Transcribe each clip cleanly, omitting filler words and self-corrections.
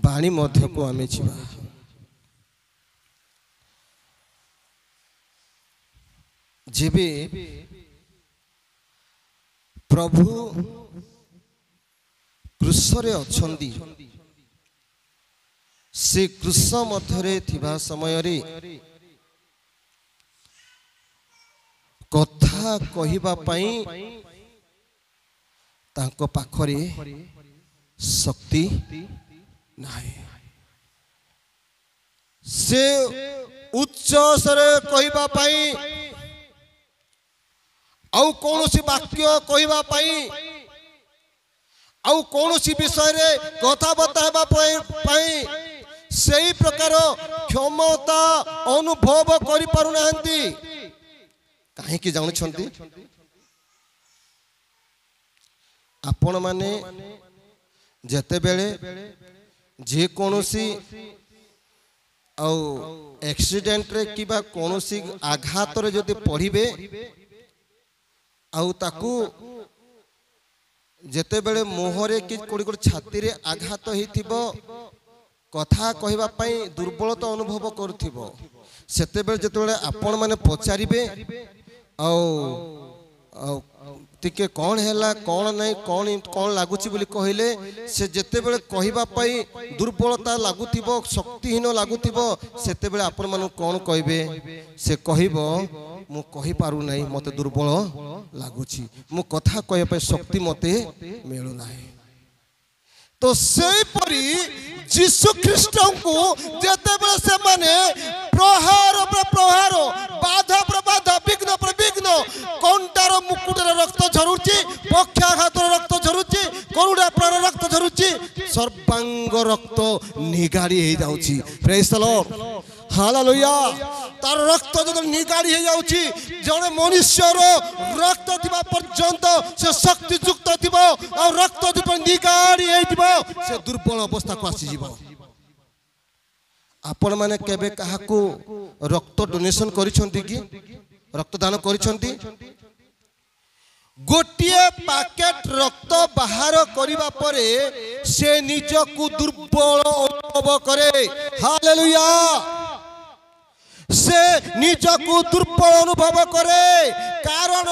बाणी मध्य को आमे छिबा जेबे प्रभु क्रूसरे अछंदी से क्रूस मध्यरे थिबा समय रे कथा कहिबा पई तांको पाखरे शक्ति नाही से उच्च स्वरे कहिबा पई आउ कोनोसी वाक्य कहिबा पई आउ कोनोसी विषय रे कथा बताबा पई सही प्रकार क्षमता अनुभव करि पारु नाहंती काहे कि जानु छंती आपण माने जते बेले जे कोनोसी आउ एक्सीडेंट रे किबा कोनोसी आघात रे जदि पढ़िबे आउ ताकू जते बेले मोहरे कि कोड़ी कोड़ी छाती रे आघात होइथिबो कथा कहिबा पई दुर्बलता अनुभव करथिबो सेते बेले जते बेले आपण माने पचारिबे आउ टिके कौन हैला कौन नहीं कौन कौन लागुची बोली कहले से जते बेले कहिबा पई दुर्बलता लागुथिबो शक्तिहीन लागुथिबो सेते बेले आपण मानु कौन कहबे से कहिबो मु कहि पारु नाही मते दुर्बल लागुची मु कथा कहि पई शक्ति मते मिलु नाही तो सेई परी यीशु ख्रीष्ट को जते बेले से माने प्रहार बाधा पर बाधा विघ्न पर विघ्न कंटार मुकुटर रक्त झरुची पक्षाघात रक्त झरुची करुणा प्राण रक्त झरुची सर्वांग रक्त निगाड़ी हे जाउची प्रेज द लॉर्ड हालेलुया तार रक्त जब निगाड़ी हे जाउची जने मनुष्यर रक्त थिबा पर्यंत से शक्ति युक्त थिबो और रक्त जब निगाड़ी हे थिबो से दुर्बल अवस्था को आसी जिवो आपण माने केबे काहाकू रक्त डोनेशन करिसंती कि रक्तदान करिसंती गोटिए पैकेट रक्त बाहर करिबा परे से निजकू दुर्बल अनुभव करे हालेलुया से निजकू दुर्बल अनुभव करे कारण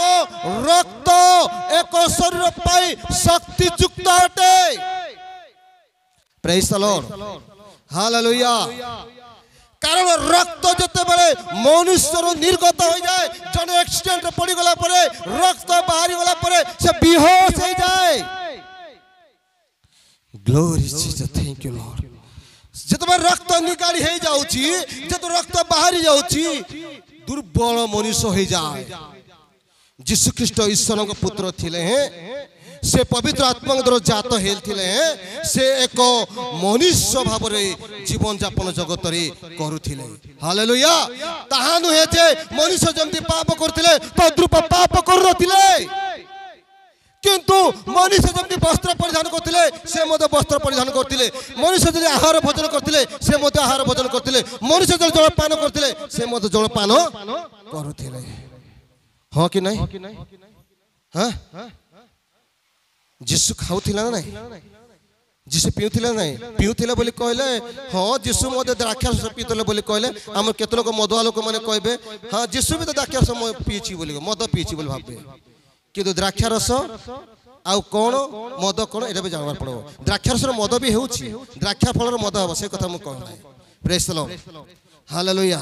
रक्त एक शरीर पाई शक्ति युक्त अटे प्रेज द लॉर्ड हालेलुया कारण रक्त जते बेले मनुष्यर निर्गत हो जाए जने एक्सीडेंट पड़ी गला परे रक्त बाहरी गला परे से बेहोश हो जाए glory Jesus thank you Lord जते रक्त निकाली हे जाउची जते रक्त बाहरी जाउची दुर्बल मनुष्य हो जाए यीशु ख्रीष्ट ईश्वर के पुत्र थिले हैं से पवित्र आत्मा द्वारा जात हेलथिले से एक मनुष्य भाव रे जीवन यापन जगत रे करूथिले हालेलुया ताहा नुहे जे मनुष्य जंती पाप करथिले तद्रूप पाप करथिले किंतु मनुष्य जंती वस्त्र परिधान करथिले से मते वस्त्र परिधान करथिले मनुष्य जदि आहार भोजन करथिले से मते आहार भोजन करथिले मनुष्य जदि जल पान करथिले से मते जल पान करूथिले हां कि नहीं हां जीसु खाऊथिला ना जीसु पीउथिला नहीं पीउथिला बोली कहले हां जीसु मते द्राक्षारस पीतले बोली कहले हम केते लोक मदुआ लोक माने कहबे हां जीसु भी तो द्राक्षारस पीची बोली मद पीची बोली भाबे किंतु द्राक्षारस आउ कोन मद कोन एटा भी जानबार पड़ो द्राक्षारस मद भी हेउची द्राक्षा फलर मद हबो से कथा मु कहला प्रेज द लॉर्ड हालेलुया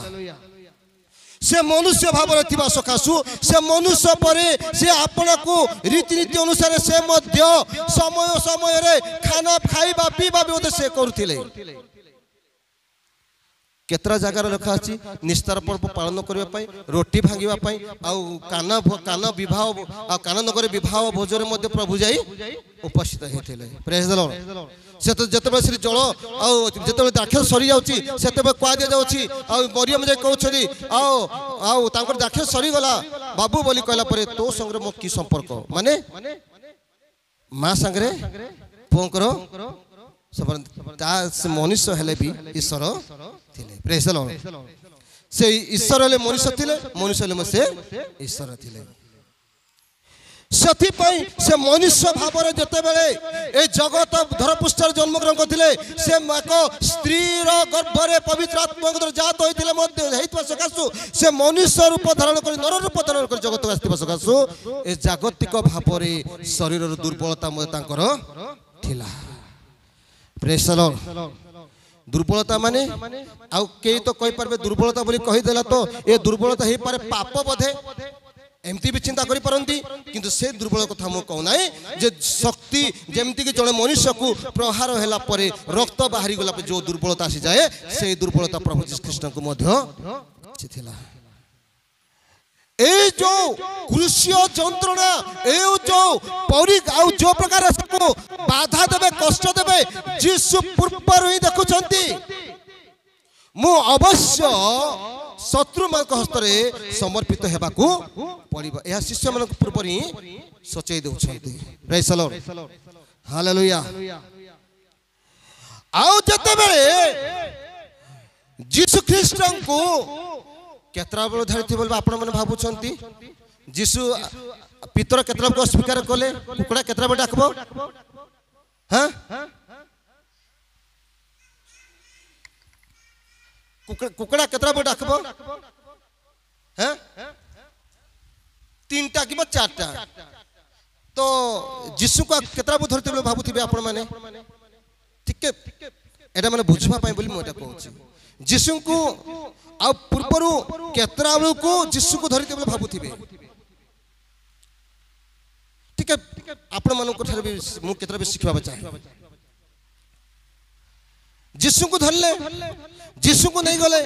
से मनुष्य भाव थिबा सकासु से मनुष्य परे से आपन को रीतिनीति अनुसार से मध्य समय समय रे खाना खाइबा पीबा भी से करूथिले केतरा जगार रखा अछि निस्तार पर्व पालन करबा पई रोटी भांगिबा पई आ काना विवाह आ काना नगर विवाह भोजन मध्ये प्रभु जाई उपस्थित हेथिले प्रेज द लॉर्ड से तो जतबे श्री जल आ जतबे दाखल सरी जाउची सेतबे क्वा दे जाउची आ मरियम जे कहउछरी आ तांकर दाखल सरी गला बाबू बोली कहला परे तो संगे मो की संपर्क माने मां संगे पोंकरो मनुष्य हेले भी ईश्वर थिले प्रेज द लॉर्ड से ईश्वर हेले मनुष्य थिले मनुष्य हेले से ईश्वर थिले ସେଥିପାଇଁ ସେ ମନୁଷ୍ୟ ଭାବରେ ଯେତେବେଳେ ଏ ଜଗତ ଧରପୃଷ୍ଠରେ ଜନ୍ମଗ୍ରହଣ କରିଥିଲେ ସେ ଏକ ସ୍ତ୍ରୀର ଗର୍ଭରେ ପବିତ୍ର ଆତ୍ମାଙ୍କ ଦ୍ୱାରା ଜାତ ହୋଇଥିଲେ ମଧ୍ୟ ହେଇଥିବା ସକାଶୁ ସେ ମନୁଷ୍ୟ ରୂପ ଧାରଣ କରି ନର ରୂପ ଧାରଣ କରି ଜଗତକୁ ଆସିଥିବା ସକାଶୁ ଏ ଜାଗତିକ ଭାବରେ ଶରୀରର ଦୁର୍ବଳତା ମଧ୍ୟ ତାଙ୍କର ଥିଲା। ପ୍ରେଜ୍ ଦ ଲର୍ଡ। ଦୁର୍ବଳତା ମାନେ ଆଉ କେହି ତ କହିପାରିବେ ଦୁର୍ବଳତା ବୋଲି କହିଦେଲା ତ ଏ ଦୁର୍ବଳତା ହେଇପାରେ ପାପ ବୋଧେ एमती भी चिंता करि परंती किंतु से दुर्बल कथा मु कहू नाही जे शक्ति जेमती कि जने मनुष्य को प्रहार हैला परे रक्त बाहरी गला पे जो दुर्बलता आसी जाए से दुर्बलता प्रभु यीशु कृष्ण को मध्य थिला। ए जो कृष्य जंत्रणा ए जो पौरी आ जो प्रकार सबको बाधा देबे कष्ट देबे यीशु पूर्वर ही देखुछंती मु अवश्य शत्रु मान हस्तरे समर्पित हेबाकू पड़िबा यह शिष्य मान पूर्व ही सचेई देउछंती। Praise the lord. हालेलुया। आउ जते बेले यीशु ख्रीष्ट को केतरा बेल धरती बोलबा आपण माने भाबुछंती यीशु पितर केतरा को स्वीकार कले कुकड़ा केतरा बेल डाकबो हां कुकड़ा केतरा बेल डाकबो हैं तीनटा कि चारटा तो यीशु को केतरा बेल धरती बोल भाबुथिबे आपण माने ठीक है एटा माने बुझबा पई बोली मोटा कहूची यीशु को आ पूर्वरु केतरा बेल को यीशु को धरती बोल भाबुथिबे ठीक है आपण मानन को ठारे मु केतरा बे सिखबा चाहे यीशु को धरले यीशु को नहीं गले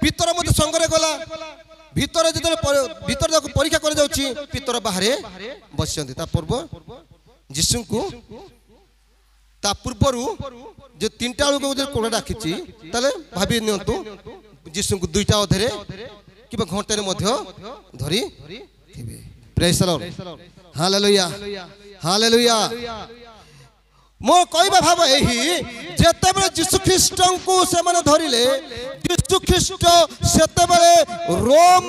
पितर मते संगरे गला भीतर जते भीतर जाको परीक्षा कर जाउची पितर बाहरे बसचंती ता पूर्व यीशु को ता पूर्वरु जे तीनटा लोक जे कोड़ा डाकिची ताले भाबी नियंतु यीशु को दुईटा अधरे किबा घंटे रे मध्य धरी थिबे। Praise the lord. Hallelujah hallelujah. मो कहबा भाव एही जेते बेले यीशु ख्रीष्ट को से माने धरिले यीशु ख्रीष्ट सेते बेले रोम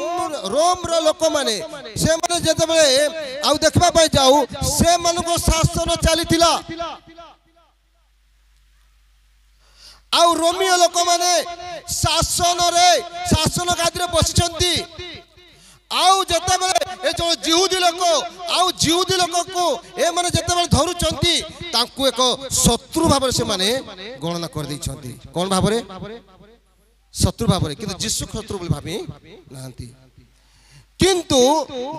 रो लोक माने से माने जेते बेले आ देखबा पय जाऊ से मन को शासन चलीथिला आ रोमियो लोक माने शासन गादी रे बसिचंती आउ जते बेले ए जो जिहुदी लोक को ए माने जते बेले धरुचंती तांकु एक शत्रु भाबरे से माने गणना कर दैछंती कोन भाबरे शत्रु भाबरे किंतु यीशु शत्रु बोली भाबी नांती किंतु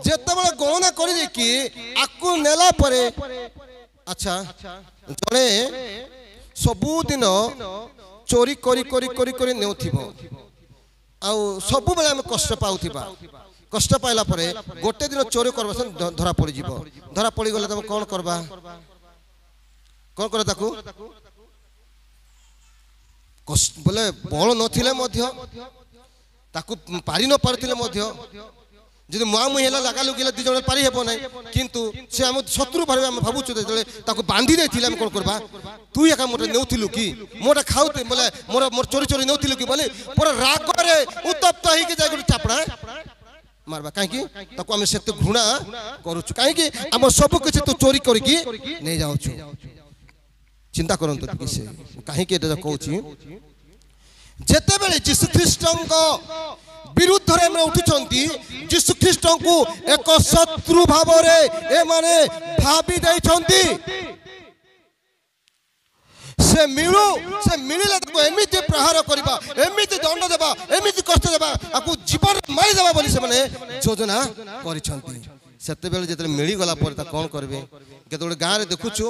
जते बेले गणना करि दे कि आकु नेला परे अच्छा जने सबु दिन चोरी करी करी करी करी नेउथिबो आउ सबु बेले हम कष्ट पाउथिबा कष्ट पाइला परे गोटे दिन चोरी करबा धरा पड़ी जीवो धरा पड़ी गले तब कोन करबा कोन करे ताकू कष्ट बोले बळ नथिले मध्य ताकू पारी न पारथिले मध्य जदि मुआ मुही हेला लगा लुगिले दि जण पारी हेबो नै किंतु से हम शत्रु भाबे हम भाबुछु जेले ताकू बांधी देथिले हम कोन करबा तू एका मोटे नेउथिलु की मोटा खाउते बोले मोर चोरी चोरी नेउथिलु की बोले पूरा राग रे उत्तप्त होई के जाय चापड़ा मारबा कहीं ताको आम से घृणा करुचु कहीं आम सब किसी तू चोरी करके नहीं जाऊँ चिंता करंतु किसे कहीं कहूँ जेते बेले यीशु ख्रीष्ट विरुद्ध रे उठुचंती यीशु ख्रीष्ट को एक शत्रु भाव रे ए माने भाबी देइछंती से मिलिले ताको एमिति प्रहार करबा एमिति दंड देबा एमिति कष्ट देबा आकु जीवन मारी देबा बोली से माने योजना करिसंती सेते बेले जेते मिली गला पर ता कोन करबे केतोले गां रे देखुछु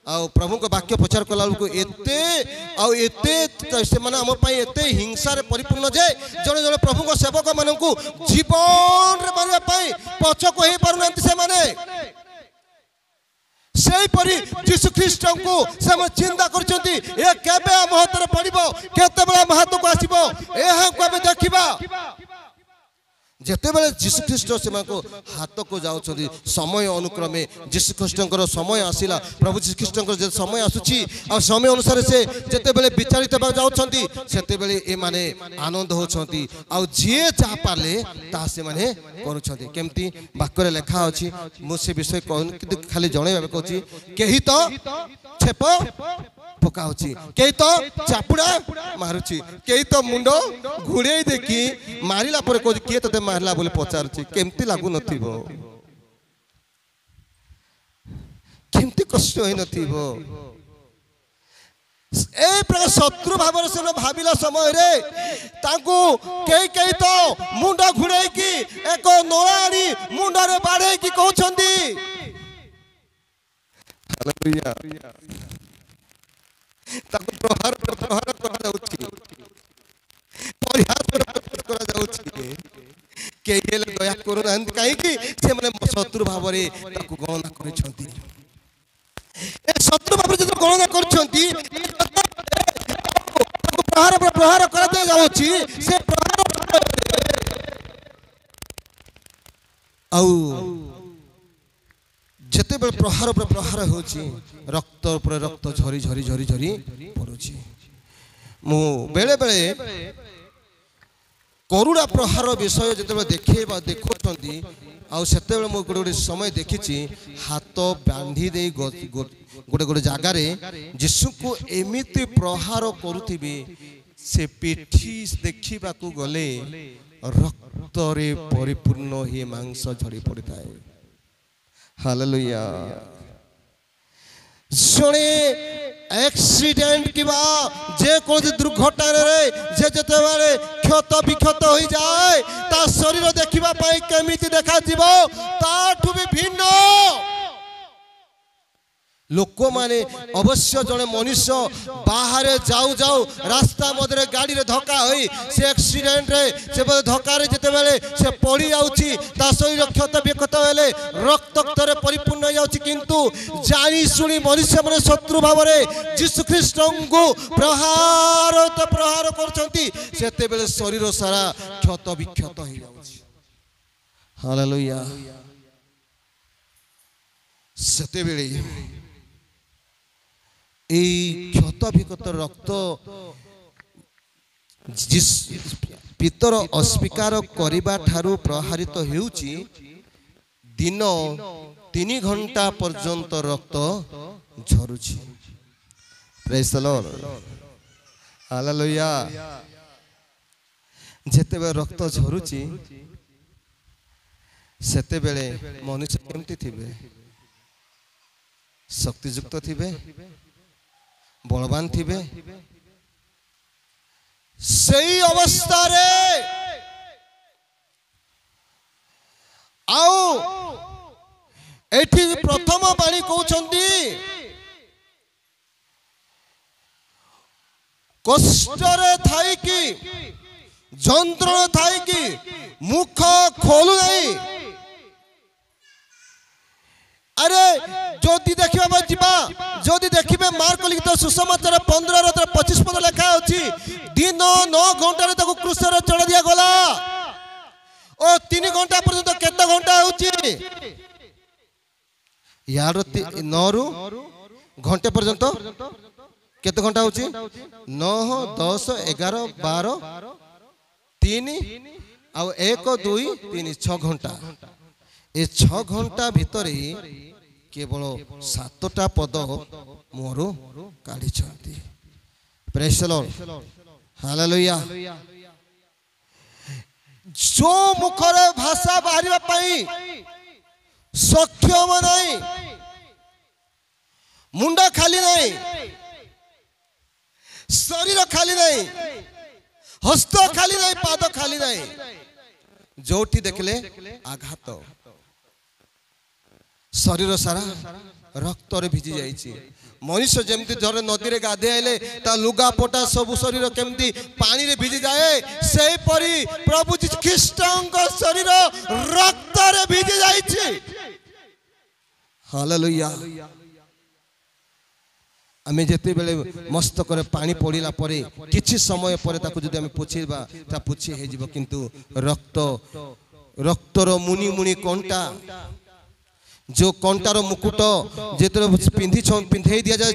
आ प्रभु को वाक्य प्रचार कला को एते से माने हम पई एते हिंसा रे परिपूर्ण जे जने जने प्रभु को सेवक मानन को जीवन रे मारिया पई पछ को हे पारुनंती से माने सेही परी यीशु ख्रीष्ट को से हम चिंता करचंती ए केबे हम हाथ रे पड़िबो केते बेला हम हाथ को आसीबो ए हम केबे देखिबा ଯେତେବେଳେ ଯୀଶୁଖ୍ରୀଷ୍ଟ ସେମାନଙ୍କୁ ହାତକୁ ଯାଉଛନ୍ତି ସମୟ ଅନୁକ୍ରମେ ଯୀଶୁଖ୍ରୀଷ୍ଟଙ୍କର ସମୟ ଆସିଲା ପ୍ରଭୁ ଯୀଶୁଖ୍ରୀଷ୍ଟଙ୍କର ଯେ ସମୟ ଆସୁଛି ଆଉ ସମୟ ଅନୁସାରେ ସେ ଯେତେବେଳେ ବିଚାରିତ ହେବାକୁ ଯାଉଛନ୍ତି ସେତେବେଳେ ଏମାନେ ଆନନ୍ଦ ହେଉଛନ୍ତି ଆଉ ଯିଏ ଯାହା ପାରିଲେ ତାହା ସେମାନେ କରୁଛନ୍ତି କେମିତି ବାକ୍ୟରେ ଲେଖା ଅଛି ମୁଁ ସେ ବିଷୟ କହୁନି କିନ୍ତୁ ଖାଲି ଜଣେଇବାକୁ କହୁଛି କେହି ତ ଛେପ ପକାଉଛି କେହି ତ ଚାପୁଡ଼ା ମାରୁଛି କେହି ତ ମୁଣ୍ଡ ଘୋଡ଼େଇ ଦେଇକି ମାରିଲା ପରେ କହୁଛି କିଏ ତତେ ମାରିଲା ବୋଲି ପଚାରୁଛି କେମିତି ଲାଗୁନଥିବ କେମିତି କଷ୍ଟ ହେଇନଥିବ ଏ ପ୍ରକାର ଶତ୍ରୁ ଭାବରେ ସେମାନେ ଭାବିଲା ସମୟରେ ତାଙ୍କୁ କେହି କେହି ତ ମୁଣ୍ଡ ଘୋଡ଼େଇକି ଏକ ନଳା ଆଣି ମୁଣ୍ଡରେ ବାଡ଼େଇକି କହୁଛନ୍ତି ତାକୁ ପ୍ରହାର କରାଯାଉଛି ପରିହାସ କରାଯାଉଛି କେହି ହେଲେ ଦୟା କରୁନାହାନ୍ତି କାହିଁକି ସେମାନେ ଶତ୍ରୁ ଭାବରେ ତାକୁ ଗଣନା କରିଛନ୍ତି ଏ ଶତ୍ରୁ ଭାବରେ ଯେତେବେଳେ ଗଣନା କରୁଛନ୍ତି ପ୍ରହାର କରାଯାଉଛି ସେ ପ୍ରହାର ଆଉ ଯେତେବେଳେ ପ୍ରହାର ଉପରେ ପ୍ରହାର ହେଉଛି ରକ୍ତ ଉପରେ ରକ୍ତ ଝରି ଝରି ଝରି ଝରି ପଡୁଛି ମୁଁ ବେଳେ ବେଳେ କରୁଡ଼ା ପ୍ରହାର ବିଷୟ ଯେତେବେଳେ ଦେଖୁଛନ୍ତି ଆଉ ସେତେବେଳେ ମୁଁ ଗୋଟେ ସମୟ ଦେଖିଛି ହାତ ବାନ୍ଧି ଦେଇ ଗୋଟେ ଜାଗାରେ ଯୀଶୁଙ୍କୁ ଏମିତି ପ୍ରହାର କରୁଥିବେ ସେ ପିଠି ଦେଖିବାକୁ ଗଲେ ରକ୍ତରେ ପରିପୂର୍ଣ୍ଣ ହୋଇ ମାଂସ ଝଡ଼ି ପଡ଼ିଥାଏ ହାଲେଲୁୟା ଜଣେ एक्सीडेंट किबा जे कोन दुर्घटना रे जे जतेबारे क्षत विक्षत होई जाए ता शरीर देखिबा पाई केमिति देखा जीवो ताठु भी भिन्न लोक माने अवश्य जने मनुष्य बाहर जाऊ जाऊ रास्ता मधे गाड़ी रे धक्का होई से एक्सीडेंट रे से धक्का रे जते बेले से पड़ी जाउची ता शरीर क्षत विक्षत हेले रक्तक्त रे परिपूर्ण हो जाउची किंतु जानी सुनी मनुष्य माने शत्रु भाव रे यीशु ख्रीष्ट को प्रहार करछंती सेते बेले शरीर सारा क्षत विक्षत हो जाउची हालेलुया सेते बेले क्षत विक्षत रक्त पितर अस्वीकार करिबा ठारू प्रहारित हेउची दिन 3 घंटा पर्यंत रक्त झरुची प्रेज द लॉर्ड हालेलुया जेते बेले रक्त झरुची सेते बेले मनुष्य केमती थिबे शक्तियुक्त थिबे बलवान थिबे सही अवस्था रे आओ एठी प्रथम बाणी कहउछंती कष्ट रे थाई कि जंत्रणा थाई कि मुख खोलु नहीं अरे ज्योति देखा जीवा ज्योति देखिए मार्क लिखित सुसमाचार 15-25 पद लेखा अच्छी दिन 9 घंटा क्रूस चढ़ा दिया गला और 3 घंटा पर्यंत केते घंटा होची यार 9 रु घंटे पर्यंत केते घंटा होची 9 10 11 12 3 आ 1 2 3 6 घंटा ए 6 घंटा भीतर केवल 7टा पद मोर काढ़ी प्रेज द लॉर्ड हालेलुया जो मुखरे भाषा बाहरिबा पई सक्षम नहीं मुंडा खाली नहीं शरीर खाली नहीं हस्त खाली नहीं पाद खाली नहीं जोठी देखले आघात शरीर सारा रक्त रे भिजी जाइछि मनुष्य जेमती जरे नदी रे गाधे आइले ता लुगा पोटा सब शरीर केमती पानी रे भिजी जाए सेही परी प्रभु जी ख्रीष्टଙ୍କ शरीर रक्त रे भिजी जाइछि हालेलुया आमे जेते बेले मस्तक रे पानी पड़िला परे किछि समय परे ताकू जदि आमे पोछिबा ता पोछि हे जिवो किंतु रक्त रक्तर मुनि मुनि कंटा जो कंटार मुकुट जो पिंधे दि जाए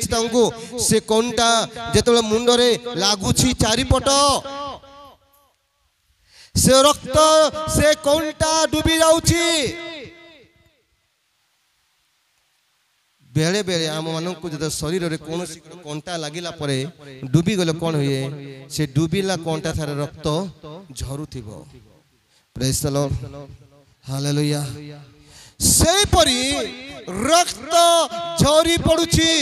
से कंटा जो मुंडरे लगुच चारिपट से रक्त से कंटा डूबी जाउची बेले बेले आम मान जो शरीर में कौन कंटा लगिला डूबी गले कौन हुए से डूबिला कंटा सारे रक्त झरुथिबो प्रेज द लॉर्ड हालेलुया से परी रक्त झरी पड़ुची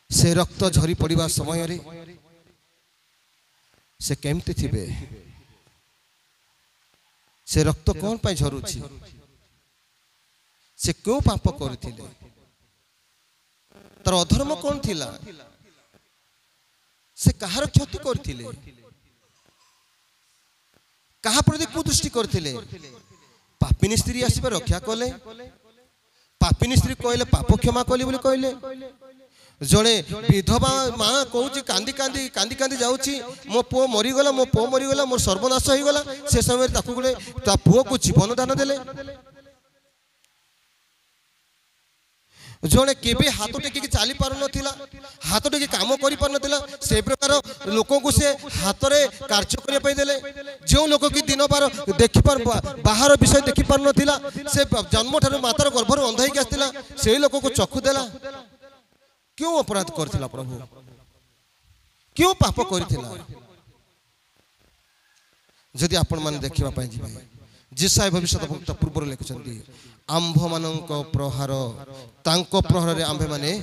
से रक्त झरी पड़िबा समय रे से केमती थिबे से रक्त कौन पाई झरुची से क्यों पाप करथिले तार अधर्म कौन थिला से कहार क्षति करथिले कहा प्रति कुदृष्टि करथिले पापिनी स्त्री आसीबा रक्षा कले पापिनी स्त्री कहले पाप क्षमा कली बोली कहले जड़े विधवा माँ कहूँ कांदी कांदी कांदी कांदी जाऊँगी मो पुओ मरीगला मोर सर्वनाश हो गला से समय गोटे ता पुओ को जीवन दान देले जड़े केबे हाथ टेक चली पार ना हाथ टेक काम कर पार ना से प्रकार लोक को से हाथ में कार्य करने देले जो लोक कि दिन बार देखि पार बाहर विषय देखि पार ना से जन्म ठार मातार गर्भर अंध होकर आसला से लोक को चक्षु देला क्यों अपराध करथिला प्रभु क्यों पाप करथिला जदि आपण मान देखिबा पय जिबे जिसाय भविष्यवक्ता पूर्व लिखुछंती आंभ मानक प्रहार तांको प्रहार रे आंभे माने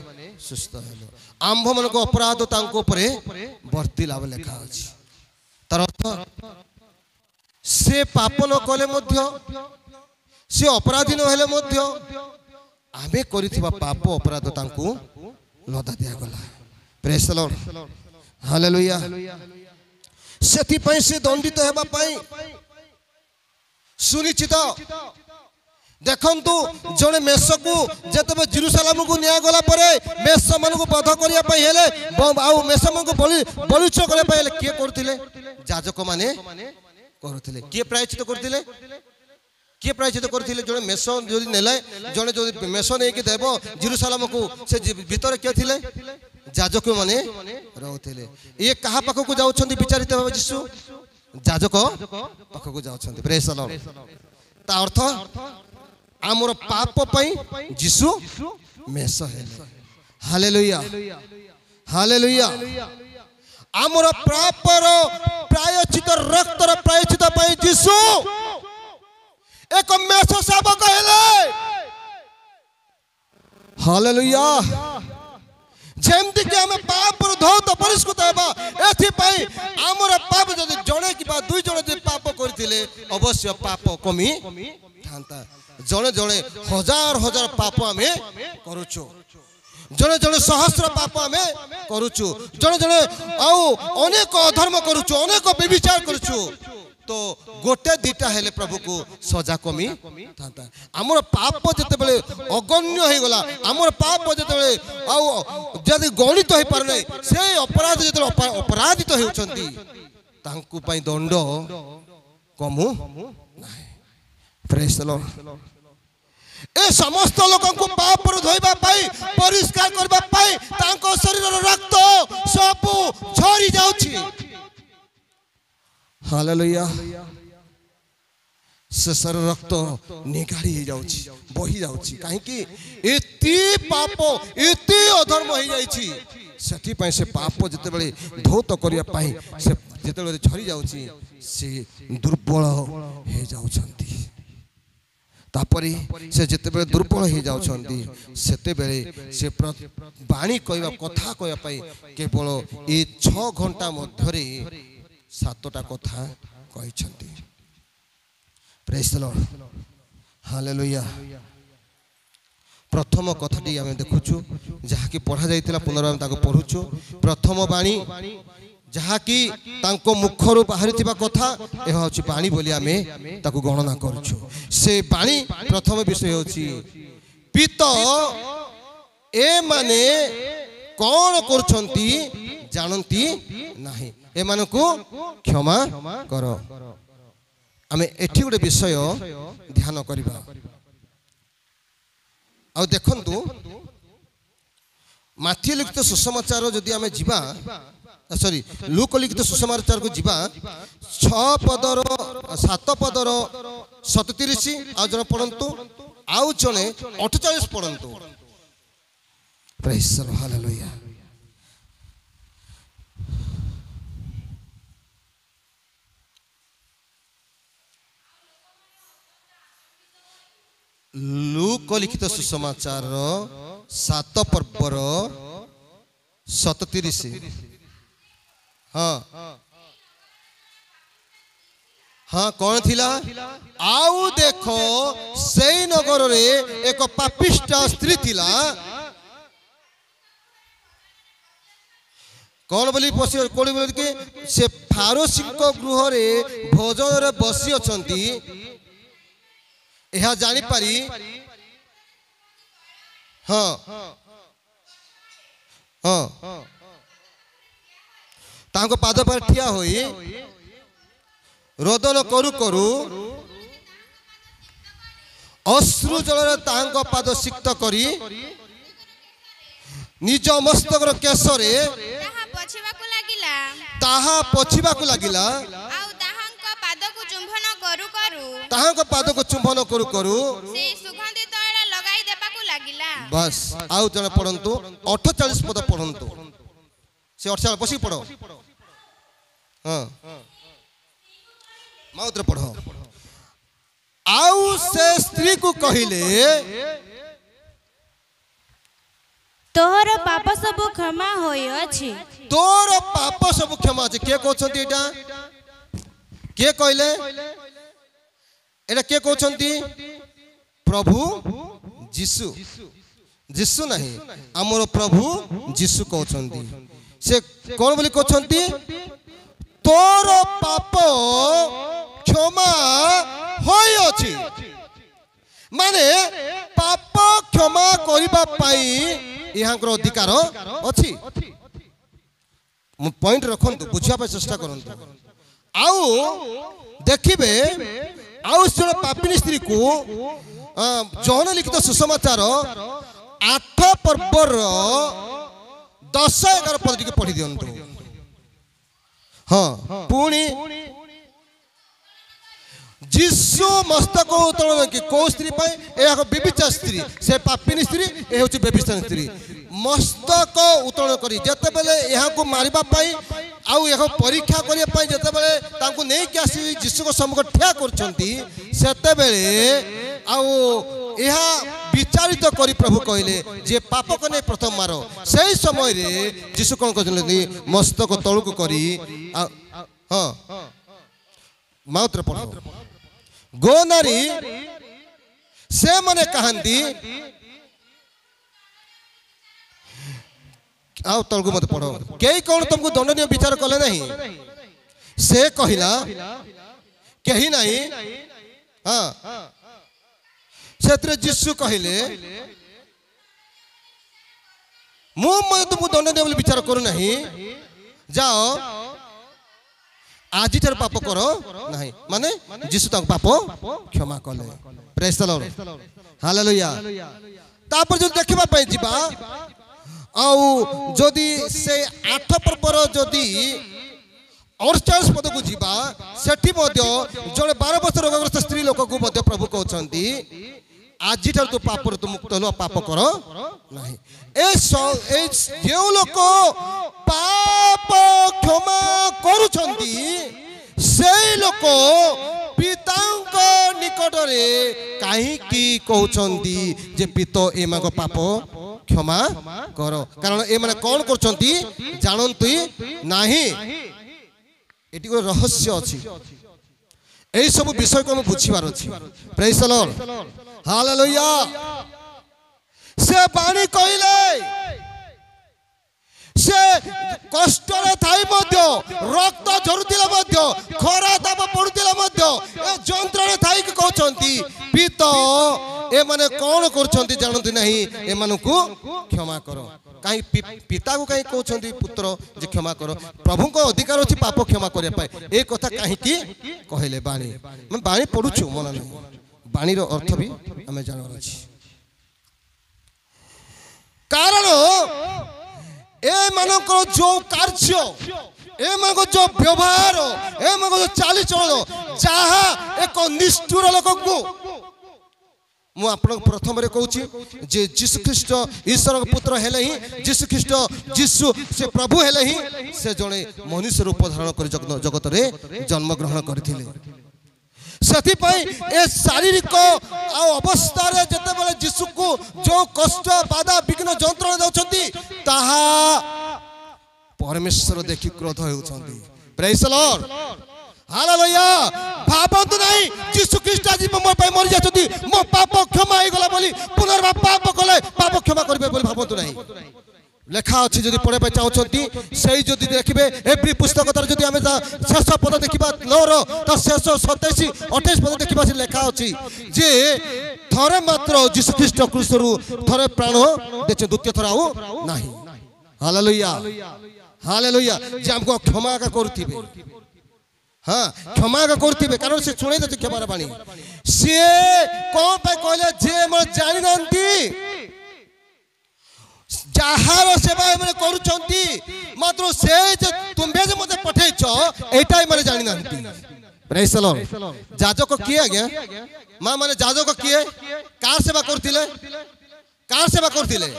सुस्थ हेलो आंभ मानक अपराध तांको ऊपर वर्तिला लेखा अछि तार अर्थ से पाप न कले मध्य से अपराधी न हेले मध्य आमे करिथिबा पाप अपराध तांको लदा दिया गला प्रेज द लॉर्ड हालेलुया सेति पई से दंडित हेबा पई सुनिश्चित देखंतु जने मेष को जतबे जेरूशलेम को निया गला परे मेष मन को बध करिया पई हेले आउ मेष मन को बलिच करे पई हेले के करथिले याजक माने करथिले के प्रायश्चित करथिले किए प्रायश्चित करथिले जने मेष जदि नेले जने जदि मेष नै कि देबो जेरूशलेम को से भीतर के थिले याजक माने रहउथिले ये कहा पाख को जाउछंती विचारित भाव यीशु याजक पाख को जाउछंती प्रेज द लॉर्ड ता अर्थ आमर पाप पई यीशु मेष हेले हालेलुया हालेलुया आमर पापर प्रायश्चित रक्तर प्रायश्चित पई यीशु एक मेष शावक हेले हालेलुया जेमति कि हम पाप धौत परिष्कृत हेबा एथि पई हमर पाप जदि जणे कि बा दुई जणे जदि पाप करथिले अवश्य पाप कमी थांता जणे जणे हजार हजार पाप हमें करूछु जणे जणे सहस्र पाप हमें करूछु जणे जणे आउ अनेक अधर्म करूछु अनेक व्यभिचार करूछु तो गोटे दीटा हेले प्रभु को सजा कमी थांता हमर पाप जते बेले अगण्य हे गला हमर पाप जते बेले आउ जदि गणित हे पार नै से अपराध जते अपराधित हेउचंती तांकु पई दंड कमु नाही प्रेज द लॉर्ड ए समस्त लोकन को पाप पर धोइबा पाई परिष्कार करबा पाई तांको शरीर रक्त सब झरी जाउची हालेलुया से सर रक्त निगाड़ी हो जाउची बही जाउची काहे कि एती पाप एती अधर्म हो जाईची सेठी पई से पाप जते बेले धौत करिया पई से जते बेले झरी जाउची से दुर्बल हो जाउछंती तापरी से जते बेले दुर्बल हो जाउछंती सेते बेले से बाणी कहबा कथा कहबा पई केवल ए 6 घंटा मध्य रे 7टा कथा कहिछंती प्रेज द लॉर्ड हालेलुया प्रथम कथाटी आम देखुछु जहा कि पढ़ा जाइतिला पुनर्बार ताको पढुछु प्रथम बाणी जहा कि तांको मुखरु बाहरिथिबा कथा एहा होछि बाणी बोली आमे ताको गणना करछु से बाणी प्रथम विषय होछि पित ए माने कोन करछंती जानंती नाही ए मानको क्षमा करो आमे एठी गोटे विषय ध्यान करबा आ देखंतु माथी लिखित सुसमाचार जदि आमे जीवा सॉरी लूक लिखित सुसमाचार को जीवा 6 पदर 7 पदर 37 आ जन पढ़ंतु आउ जने 48 पढ़ंतु praise the lord hallelujah Luke लिखित सुसमाचार 7 पर्वर 37 हाँ हाँ कौन थिला आउ देखो से नगर रे एक पापिष्टा स्त्री थिला कौन बोली पसी कोड़ी बोली कि से फारोसी को गृह रे भोजन रे बसी अछंती यह जानी पारी हाँ हाँ तांको पाद पर ठिया होई रोदन करू करू अश्रु जल तांको पाद सिक्त करी निज मस्तक केशरे ताहा पछिबा को लागिला ताहां पाद को चुंबन करू करू से सुगंधित तैल लगाई देबा को लागिला बस आउ जने पढ़ंतु 48 पद पढ़ंतु से 48 बसी पढ़ो हां माउत्र पढ़ो आउ से स्त्री को कहिले तोहर पाप सब क्षमा होय अछि तोर पाप सब क्षमा अछि के कहछंती एटा के कहले एटा के कहछंती प्रभु जीसु जीसु नहीं हमर प्रभु जीसु कहछंती से कोन बोली कहछंती तोर पाप क्षमा होय अछि माने पाप क्षमा करिबा पाई यहांकर अधिकार अछि पॉइंट रखंतु बुझिया पे चेष्टा करंतु आउ देखिबे आउ से पापिनी स्त्री को जौन लिखित सुसमाचार 8 पर्वर 10-11 पद टिके पढ़ी दियंतु हाँ पुणी जीसु मस्तक उत्तोलन कि को स्त्री पाए ए व्यभिचार स्त्री से पापिनी स्त्री ए होची व्यभिचार स्त्री मस्तक उत्तोलन करी जते बेले यहा को मारिबा पाई आउ यहा परीक्षा करिया पाई जते बेले तांको नै के आसी जीसु को सम्मुख ठिया करछंती सेते बेले आउ यहा विचारित करी प्रभु कहले जे पाप कने प्रथम मारो सही समय रे जीसु कोन कहले मस्तक तळुक करी हां मात्र पढ़ो गो नारी से मने कहंती आओ तलगु मत पढ़ो कई कौन तुमको दंडनीय विचार कले नहीं से कहिला कहीं नहीं हाँ से जीसु कहले मु मैं तुमको दंडनीय विचार करू नहीं जाओ आज ठार पाप करो नहीं माने जीसु तक पाप क्षमा कले प्रेज द लॉर्ड हालेलुया तापर जो देखबा पई जिबा आउ जदी से 8 पर्वर जदी 48 पद को जिबा सेठी मध्य जने 12 वर्ष रोगग्रस्त स्त्री लोक को मध्य प्रभु कहउछंती आज ठार तू पाप तू मुक्त हो पाप करो नहीं ए जे लोक पाप क्षमा करूछंती से लोक पितांक निकट रे काहे की कहउछंती जे पितो ए माको पाप क्षमा करो कारण ए माने कोन करछंती जानंतु नाही एटी को रहस्य अछि एई सब विषय को हम बुझिबार अछि प्रेज द लॉर्ड हालेलुया से बाणी कहले से कष्ट रे थाई मध्य रक्त झरुतिला मध्य खरा ताप पडुतिला मध्य ए जंत्र रे थाई के कहचंती पितो ए एमाने कौन करछंती जानती नहीं एमानकु क्षमा करो कहीं पिता को कहीं कहते पुत्र जे क्षमा करो प्रभु को अधिकार अच्छी पाप क्षमा करने ए कथा कहीं कहले बाणी मैं बाणी पढ़ुछु मन नहीं बाणी रो अर्थ भी आम जानवर अच्छी कारण ए मानकर जो कार्य ए मानकर जो व्यवहार ए मानकर जो चालीचलन जहा एक निष्ठुर लोक को मु आपन प्रथम रे कहूची जे यीशु ख्रीष्ट ईश्वर पुत्र हेले ही यीशु ख्रीष्ट यीशु से प्रभु हेले ही से जने मनुष्य रूप धारण कर जगत रे जन्म ग्रहण करथिले सती पई ए शारीरिक अवस्था रे जते बेले यीशु को जो कष्ट बाधा विघ्न जंत्रणा दउछंती ताहा परमेश्वर देखि क्रोध होउछंती प्रेज द लॉर्ड हालेलुया भाबंतु नहीं यीशु ख्रीष्ट आज मो पे मरि जाछंती मो पाप क्षमा हे गला बोली पुनर्वा पाप कले पाप क्षमा करबे बोली भाबंतु नहीं लेखा अच्छी जदि पढ़े चाहती से जदि देखिए एवरी पुस्तक जदि आम शेष पद देखा 9 तो शेष 27-28 पद देखा से लेखा अच्छी जे थरे मात्र यीशु ख्रीष्ट क्रूसरू थरे प्राण देचे द्वितीय थर आउ नाही हालेलुया हालेलुया जे हमको क्षमा का करथिबे हाँ क्षमा का करथिबे कारण से सुनै दे क्षमा रा बाणी से कोन पे कहले जे म जानि नांती जहार सेवा मैंने करुछंती मात्र से तुम्हें जे मते पठेछ एटाई माने जानि नांती प्रेज द लॉर्ड जाजक किए आज्ञा मां माने जाजक किए कार सेवा करथिले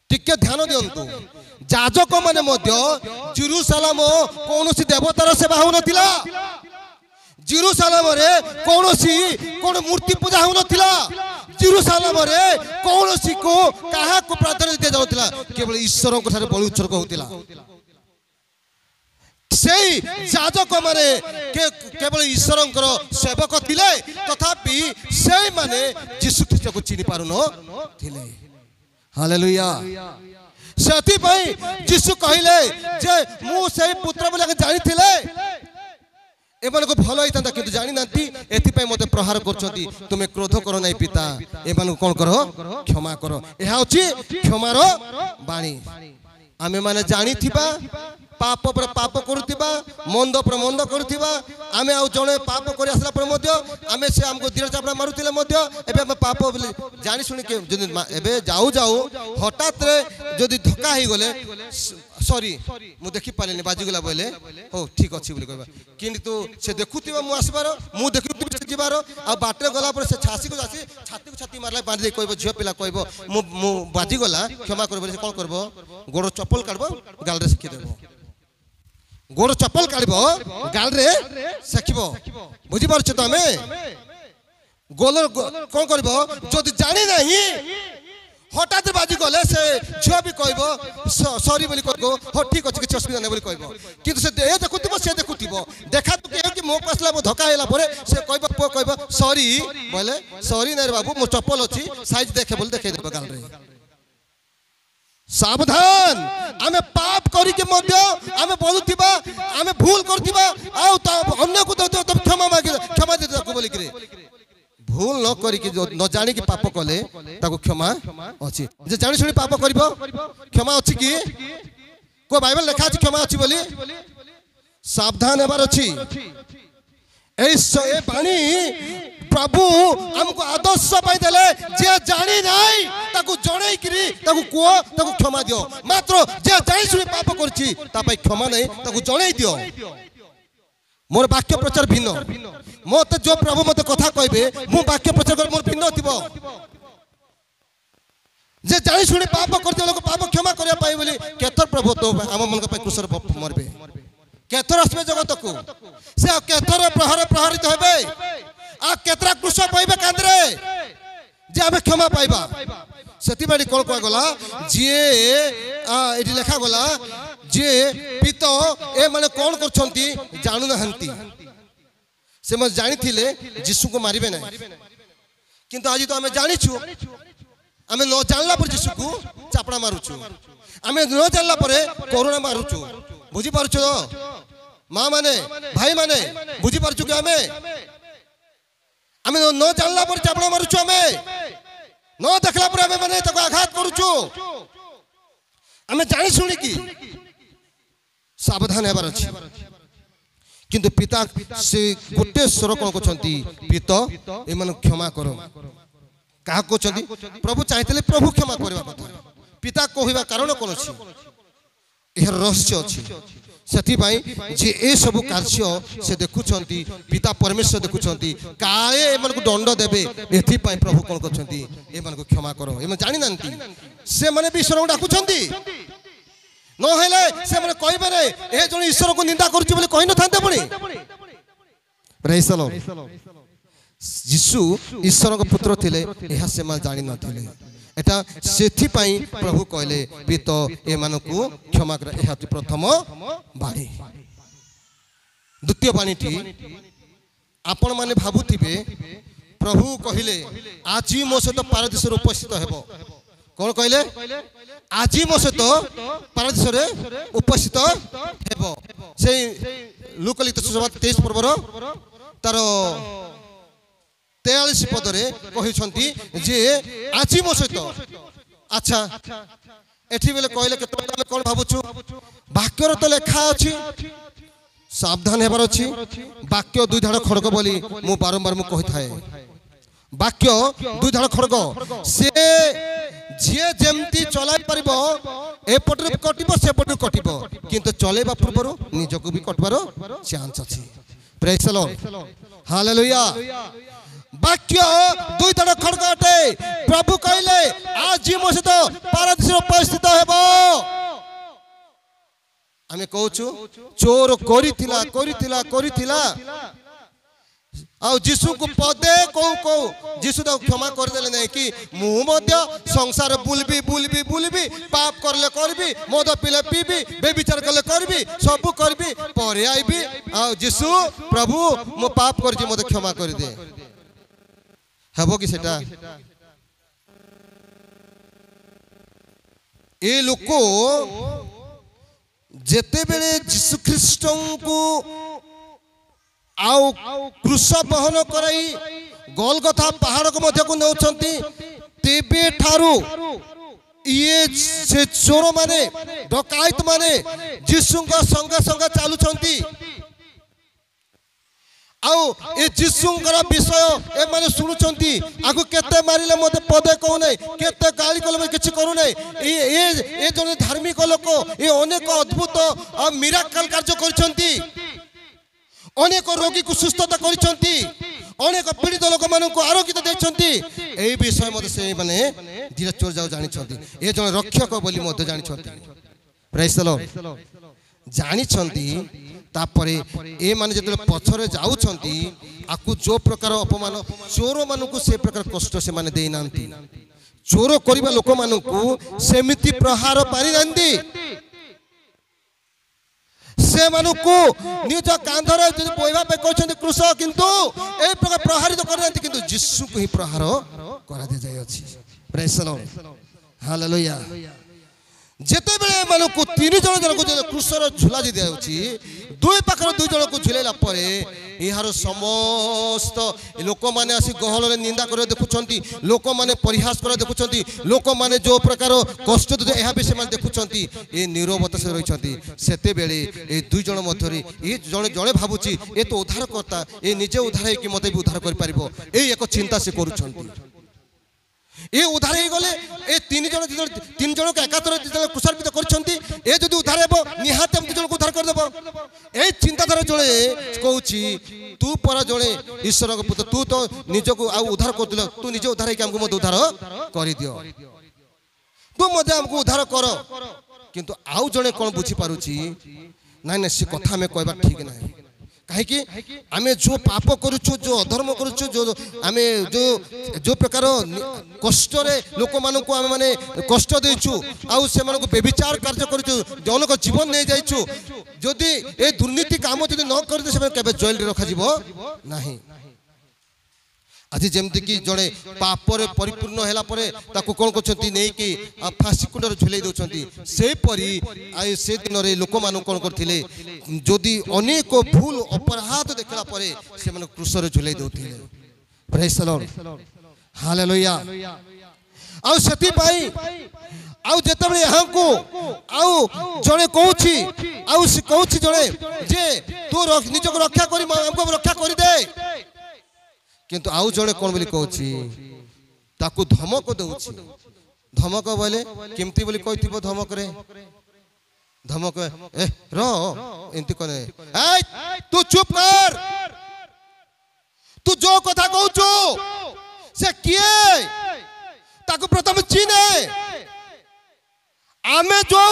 टिके ध्यान दियंतु जाजक माने मध्य जेरूशलेम कोनोसी देवतार सेवा हो नथिला जेरूशलेम रे कोन मूर्ति पूजा हो नथिला जेरूशलेम रे कोनोसी को काहा को प्रार्थना दिया जाउतिला केवल ईश्वर को ठारे बलि उत्सर्ग होतिला सेई जाजक माने केवल ईश्वरंकर सेवक थिले तथापि सेई माने यीशु ख्रीष्ट को चिनि पारु न थिले हालेलुया सेति पई यीशु कहिले जे मु सेई पुत्र बोले जानि थिले एमान को भलो होता किंतु जानी नांती एथि मते प्रहार करछंती तुमे क्रोध करो नहीं पिता एमान को कोन करो क्षमा करो एहा होची क्षमार बाणी आमे माने जानी थिबा पाप पर पाप करुथिबा मंद पर मंद करुथिबा आमे आ जणे पाप करि आसला पर मध्य आमे से हमको धीर चापड़ा मारुथिले मध्य एबे हम पाप बोली जानी सुनी के जदि एबे जाऊ जाऊ हठात रे जदि धक्का ही गले सॉरी मु देखि पालेनी बाजी गला बोले हो ठीक अछि बोली कहबा किंतु से देखुथिबा मु आसबार मु देखुथिबा से जिबार आ बाटरे गला पर से छासी को जासी छाती को छाती मारला बांधी कहबो झियो पिला कहबो मु बाजी गला क्षमा करबो से कोन करबो गोड़ चप्पल काढबो गाल रे सिखि देबो गोड़ चप्पल काढबो गाल रे सखिबो बुझी पारछ तो हमें गोल कोन करबो जदि जानि नाही हठात बाजी गले से झियो भी कहबो सॉरी बोली कहबो हो ठीक अछि कि असुविधा नै बोली कहबो किंतु से ए देखुथिबो से देखुथिबो देखा तो के कि मो पसला मो धक्का हैला परे से कहबो पो कहबो सॉरी बोले सॉरी नै रे बाबू मो चप्पल अछि साइज देखे बोल देखे देबो गाल रे सावधान आमे पाप करी के मध्य आमे बोलुथिबा आमे भूल करथिबा आ अन्य को तो क्षमा मागे क्षमा दे ताको बोली करे भूल न करी कि न जानी कि पाप कले ताको क्षमा अछि जे जानि सुनी पाप करबो क्षमा अछि कि को बाइबल लिखा अछि क्षमा अछि बोली सावधान हेबार अछि ए बाणी प्रभु हमको आदर्श पाई देले जे जानी नाही ताको जणै किरी ताको को ताको क्षमा दियो मात्र जे जानि सुनी पाप करछि ता पई क्षमा नै ताको जणै दियो मोर वाक्य प्रचार भिन्न मते जो प्रभु मते कथा कहबे मु वाक्य प्रचार कर मोर भिन्न थिबो जे जानि सुनी पाप करते लोक पाप क्षमा करिया पाई बोली केतर प्रभु तो हम मन के क्रूसर मरबे केतर असबे जगत को से केतर प्रहरित हेबे आ केतरा क्रूस पाइबे कांदरे जे हमें क्षमा पाइबा सेति बाडी कोन को गला जे एठी लेखा गला जे पितो ए माने कोन करछंती जानु नहंती से म जानि थिले यीशु को मारिबे नै किंतु आज तो हमें जानि छु हमें न जानला पर यीशु को चापड़ा मारुछु हमें न जानला पर कोरोना मारुछु बुझी पारुछु मां माने भाई माने बुझी पारुछु कि हमें आमे न जानला पर चापड़ा मारुछु आमे न देखला पर आमे माने ताको आघात करूछु आमे जानि सुनि की सावधान हेबार अछि किंतु पिता से गोटे स्वर कोन कहछंती पिता ए मन क्षमा करो कहा कहछंती प्रभु चाहतले प्रभु क्षमा करबा कथा पिता कहबा कारण कोन अछि एहर रहस्य अछि सेति भाई जे ए सब कार्य से देखुछंती पिता परमेश्वर देखुछंती काए ए मन को दंड देबे एथि पई प्रभु कोन कहछंती ए मन को क्षमा करो ए मन जानि नांती से माने भी ईश्वर को डाकुछंती न हेले से माने कहबे रे ए जण ईश्वर को निंदा करछि बोले कहि न थांते पणी प्रेज द लॉर्ड यीशु ईश्वर को पुत्र थिले एहा से मा जानि न थिले एटा सेथि पई प्रभु कहले पिता ए मन को क्षमा कर एहा प्रथम बाणी द्वितीय बाणीटी आपण माने भाबुथिबे प्रभु कहले आज मो सहित पारदेश उपस्थित हेबो कौन कहले आज मो सहित पारदेश उपस्थित हेबो से लूका सुसमाचार 23 पर्वर तार 43 पदरे कहउछंती जे आज मो सहित अच्छा एठी बेले कहले केते कोन भाबुछु वाक्यर तो लेखा अछि सावधान हेबार अछि वाक्य दुई धाड़ खड़ग बोली मु बारंबार मु कहि थाए वाक्य दुई धाड़ खड़ग से जे जेमती चलाई परिबो एपटरे कटिबो सेपटरे कटिबो किंतु चलेबा पूर्वरु निजको भी कटबारो चांस अछि प्रेज द लॉर्ड हालेलुया वाक्य दुई धाड़ खड़ग अटे प्रभु कहले आज मो सहित पारदेश उपस्थित हेबो आमे कहूछु चोर करिथिला करिथिला करिथिला आ यीशु को पदे को यीशु तो क्षमा कर देले नै कि मु मध्य संसार बुलबी बुलबी बुलबी पाप करले करबी मद पिले पीबी बेविचार करले करबी सब करबी परे आइबी आ यीशु प्रभु मो पाप करछि मते क्षमा कर दे हेबो कि सेटा ए लोको जेते बेले यीशु ख्रीष्ट को आउ क्रूस बहन कराई गोलगथा पहाड़ को मध्य को नौचंती तेबे ठारू ये से चोर माने डकायत माने यीशु को संग संग चालुचंती आउ ए यीशुंकर विषय ए माने सुनुचंती आगु केते मारिले मते पदे कहू नै केते गाली कले किछि करू नै ए जने धार्मिक लोक ए अनेक अद्भुत आ मिराकल कार्य करछंती अनेक रोगी को सुस्थता करछंती अनेक पीड़ित लोक मानन को आरोग्य देछंती ए विषय मते से माने धीरे चोर जाऊ जानि छंती ए जने रक्षक बोली मते जानि छंती प्रेज द लॉर्ड जानि छंती तापरे ए माने जतले पछरे जाउछंती आकु जो प्रकार अपमान चोर मानकु से प्रकार कष्ट से माने देई नांती चोर करिबा लोक मानकु सेमिति प्रहार पारि नांती से मानकु निज कांधरे जदि बोइबा पे कहछंती क्रूस किंतु ए प्रकार प्रहारित कर नांती किंतु यीशु को ही प्रहार करा दे जाय अछि प्रेज द लॉर्ड हालेलुया जेते बेले मानकु तीन जण जण को क्रूसर झुला दि दियाउची दुई पाखर दुई जण को झुलेला परे इहार समस्त लोक माने आसी गहल रे निंदा करे देखुछंती लोक माने परिहास करे देखुछंती लोक माने जो प्रकार कष्ट दे एहा विषय माने देखुछंती ए नीरवता से रहिछंती सेते बेले ए दुई जण मध्यरी ए जणे जणे भाबुची ए तो उद्धार करता ए निजे उद्धार हे कि मते भी उद्धार कर परिबो ए एक चिंता से करूछंती ए उद्धार हे गले ए तीन जण के एकातर कुशलपित करछंती ए जदि उद्धार हेबो निहाते हम जण को उद्धार कर देबो ए चिंता धरे जणे कहूची तू पर जणे ईश्वर के पुत्र तू तो निजको आ उद्धार कर दिलो तू निजे उद्धार हे कि हमको मते उद्धार करि दियो तू मते हमको उद्धार कर किंतु आउ जणे कोन बुझी पारुची नै नै से कथा में कहबा ठीक नै कहीं आमे जो पाप करूछु जो अधर्म करूछु जो आमे जो प्रकार कष्ट रे लोक मानन को आमे माने कष्ट देछु आउ से मानन को बेविचार कार्य करूछु जन को जीवन नै जाइछु जदि ए दुर्नीति काम जदि न करते से केबे जेल रे रखा जीवो नाही आज जेमति कि जड़े पाप रे परिपूर्ण हैला परे ताकू कोन करछंती नै कि फांसी कुंडर झुलै दोछंती से परी आइ से दिन रे लोक मान कोन करथिले जदि अनेक भूल अपराध देखला परे से मन क्रूस रे झुलै दोथिले प्रेज द लॉर्ड हालेलुया आउ सेति पाई आउ जेतबे यहाँ को आउ जड़े कहूची आउ से कहूची जड़े जे तू निज को रक्षा करी हमको रक्षा करी दे किंतु आउ जड़े कौन बोली कहूची ताकू धमक दउची धमक बोले केमती बोली कहथिबो धमक रे धमक ए रो एंती कोने ए तू चुप कर तू जो कथा कहूचो से किए ताकू प्रथम चिने आमे जो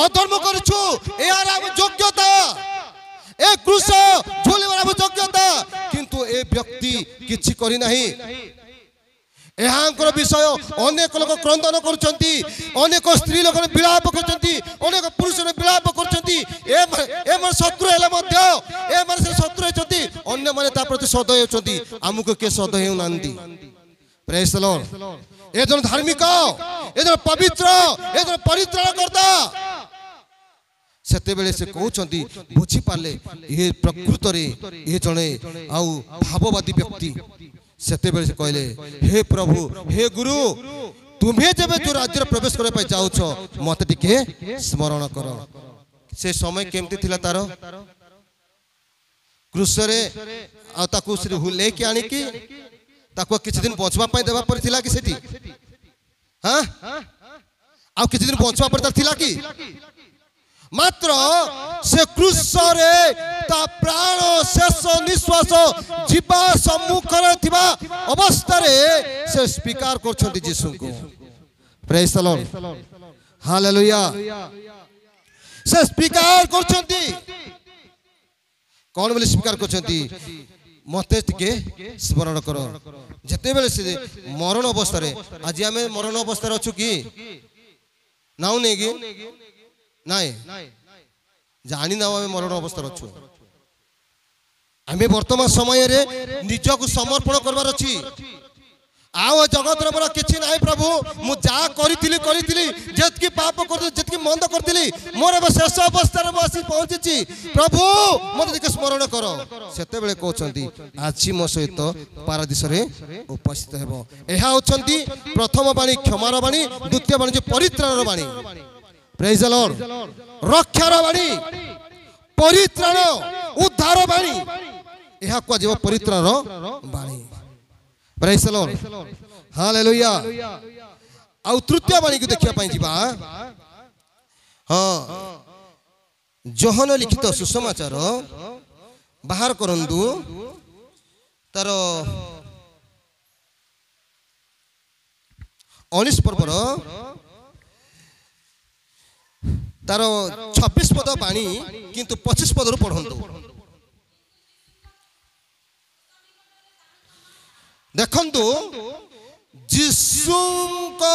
अधर्म करछु यार आम योग्यता ए क्रूस झोलिबार आम योग्यता किंतु ए व्यक्ति किछि करि नाही एहांकर विषय अनेक लोक क्रंदन करछंती अनेक स्त्री लोक विलाप करछंती अनेक पुरुष विलाप करछंती ए मन शत्रु हेले मध्य ए मन से शत्रु हेछंती अन्य माने ता प्रति सदय हेछंती हमको के सदय हेउ नांदी प्रेज द लॉर्ड ए जन धार्मिक ए जन पवित्र ए जन परित्राण करता सेते बेले से कहउछंती बुझी पाले ए प्रकृत रे ए जने आउ भाववादी व्यक्ति सेते बेले से कहले हे प्रभु हे गुरु तुम्हें जब जो राज्य प्रवेश करे पाई जाउछ मते टिके स्मरण कर से समय केमती थिला तारो क्रूस रे आ ताकू से हुले के आनी की ताको किछि दिन पहुंचबा पाई देबा पर थिला कि सेठी हां आ किछि दिन पहुंचबा पर थिला कि मात्र से क्रूस रे ता प्राण शेष निश्वास जीवा सम्मुख रे थिबा अवस्था रे से स्वीकार करछंती यीशु को प्रेज द लॉर्ड हालेलुया से स्वीकार करछंती कौन बोले स्वीकार करछंती मते टिके स्मरण करो जते बेले से मरण अवस्था रे आज आमे मरण अवस्था रे अछु की नाउ नै की नाई जानी ना आमे मरण अवस्था रे अछु आमे वर्तमान समय रे निज को समर्पण करबार अछि आओ जगत रे बड़ा किछि नाही प्रभु मु जा करिथिली जतकी पाप करथि जतकी मंद करथिली मोर बे शेष अवस्था रे बसी पहुंचीची प्रभु मते देख स्मरण करो सेते बेले कहउछंती आछि मो सहित पारादीस रे उपस्थित हेबो एहा होछंती प्रथम बाणी क्षमार बाणी द्वितीय बाणी परित्राणर बाणी प्रेज द लॉर्ड रक्षार बाणी परित्राण उद्धार बाणी एहा को जीव परित्राणर बाणी प्रेज द लॉर्ड हालेलुया आउ तृतीय बाणी को देखिया पाई जीवा हां जोहन लिखित सुसमाचार बाहर करंदु तार 19 पर्वर तार 26 पद बाणी किंतु 25 पद रु पढंतु देखंतु यीशु को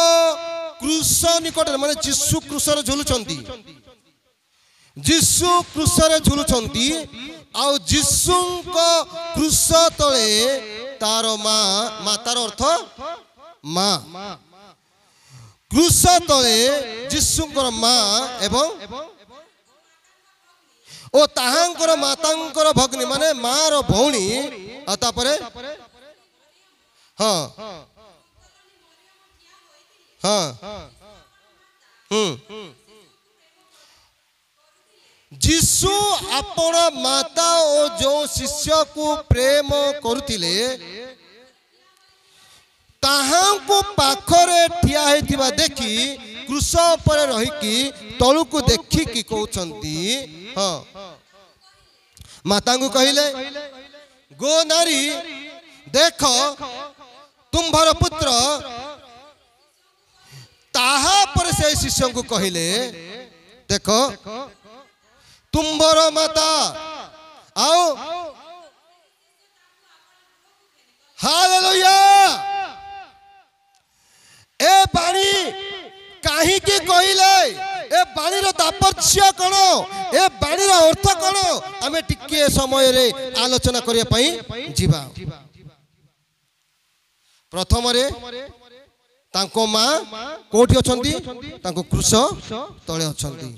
क्रूस निकट माने यीशु क्रूस रे झुलुचंती यीशु क्रूस रे झुलुचंती आ यीशु को क्रूस तळे तार मां तार अर्थ मां क्रूस तळे यीशु को मां एवं ओ ताहांकर मातांकर भग्नी माने मां रो भौणी आ तापरे हाँ हाँ यीशु आपण माता और जो शिष्य को प्रेम करुथिले ताहां को पाखरे ठिया हेतिबा देखी क्रूस पर रही की तळु को देखी की कहउछंती हाँ माता को कहिले गो नारी देख तुम्हार पुत्र ताहा पर से शिष्य को कहिले देख तुम्हार माता आओ हालेलुया ए बाणी काहे की कहिले ए बाणी रो तात्पर्य कोन ए बाणी रो अर्थ कोन हमें टिके समय रे आलोचना करिया पई जीवा प्रथम रे तांको मां कोठी अछंती तांको क्रूस तळे अछंती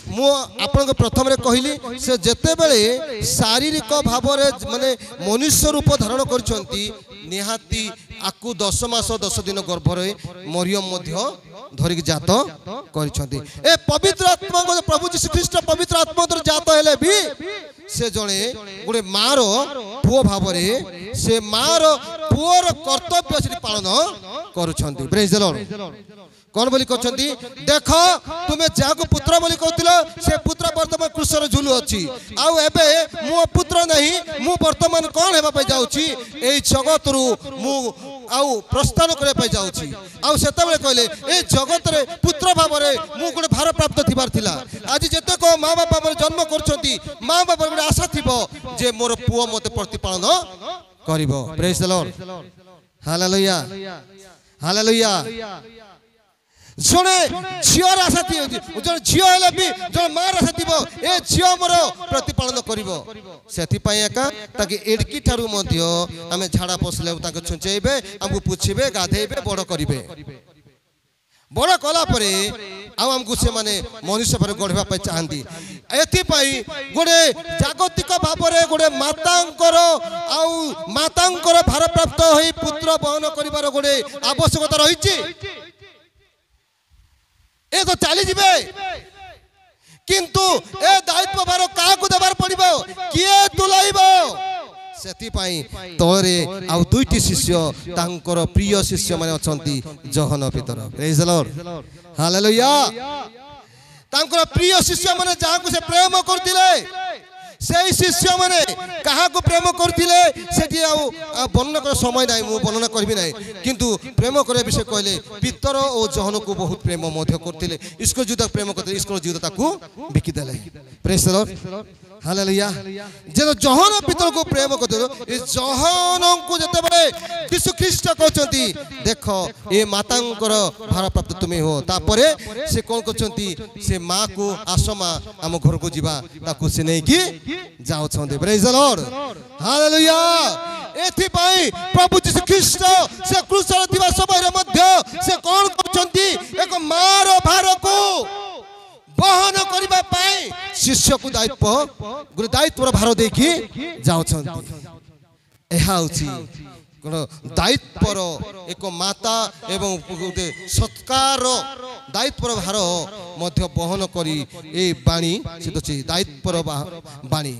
मु आपन प्रथम कहली से जेतेबेले शारीरिक भाव माने मनुष्य रूप धारण करछंती निहाती आकु 10 मास 10 दिन गर्भरे मरियम मध्य धरिक जात करछंती ए पवित्र आत्मा प्रभु यीशु ख्रीष्ट पवित्र आत्मा जात हेले भी से जणे गोटे मार पुओ भाव से मार पुओर कर्तव्य से पालन करुछंती प्रेज द लॉर्ड कौन बोली कहते देख तुम्हें जहाँ पुत्र बोली कहथिल से पुत्र वर्तमान क्रूसर झुलु अच्छी आउ एबे मो पुत्र नहीं मु वर्तमान कौन हेबा जाऊँगी ए जगत रु मु आउ प्रस्थान करने पे जाऊँगी आउ से कहले ए जगत रे पुत्र भाव मु गोटे भार प्राप्त थिबार थिला आज जेतेक माँ बापा मोर जन्म करछंती माँ बापा गोटे आशा थिबो जे मोर पुओ मते प्रतिपालन करिवो praise the lord hallelujah hallelujah जड़े झीर आशा थी जड़े झी हेले भी जड़े मार आशा थी ए झील मोर प्रतिपालन कर एडकी ठारू आम झाड़ा पशले छुंचेबे आमको पुछे गाधेबे बड़ करेंगे बड़ कलापर आमको से माने मनुष्य पर गढ़ा चाहती एपाई गोटे जागतिक भाव में गोटे मातांकर भारप्राप्त हो पुत्र बहन कर गोटे आवश्यकता रही ए तो चली जिबे किंतु ए दायित्व भार का देवार पड़िबो किए तुलाइबो सेति पई तोरे आ दुईटी शिष्य तांकर प्रिय शिष्य माने अछंती जहन भीतर प्रेज द लॉर्ड हालेलुया तांकर प्रिय शिष्य माने जहाँ को से प्रेम करथिले से शिष्य माने कहा को प्रेम करथिले सेठी वर्णना कर समय नाही मु वर्णना करबी नाही किंतु प्रेम करे विषय कहले पितर और जहन को बहुत प्रेम मध्य करथिले इसको जुदा प्रेम करथिले इसको जुदा ताकू बिकी देले प्रेज द लॉर्ड हालेलुया जे जहन पितर को प्रेम करथिले ए जहन को जते बळे यीशु ख्रीष्ट कहचंती देखो ए मातांकर भार प्राप्त तुमे हो तापरे से कोन कहचंती से मां को आसमा हम घर को जीवा ताकू से नै की जाओ छंदे प्रेज द लॉर्ड हालेलुया एथि पई प्रभु यीशु ख्रीष्ट से क्रूस रे दिवा समय रे मध्य से कोन करछंती एक मार भार को बहन करबा पाई शिष्य को दायित्व गुरु दायित्व भार देखि जाओ छंती एहा होची कोन दायित्वर एक माता एवं गोटे सत्कार दायित्वर भार मध्य बहन करी ए बाणी से तो दायित्वर बाणी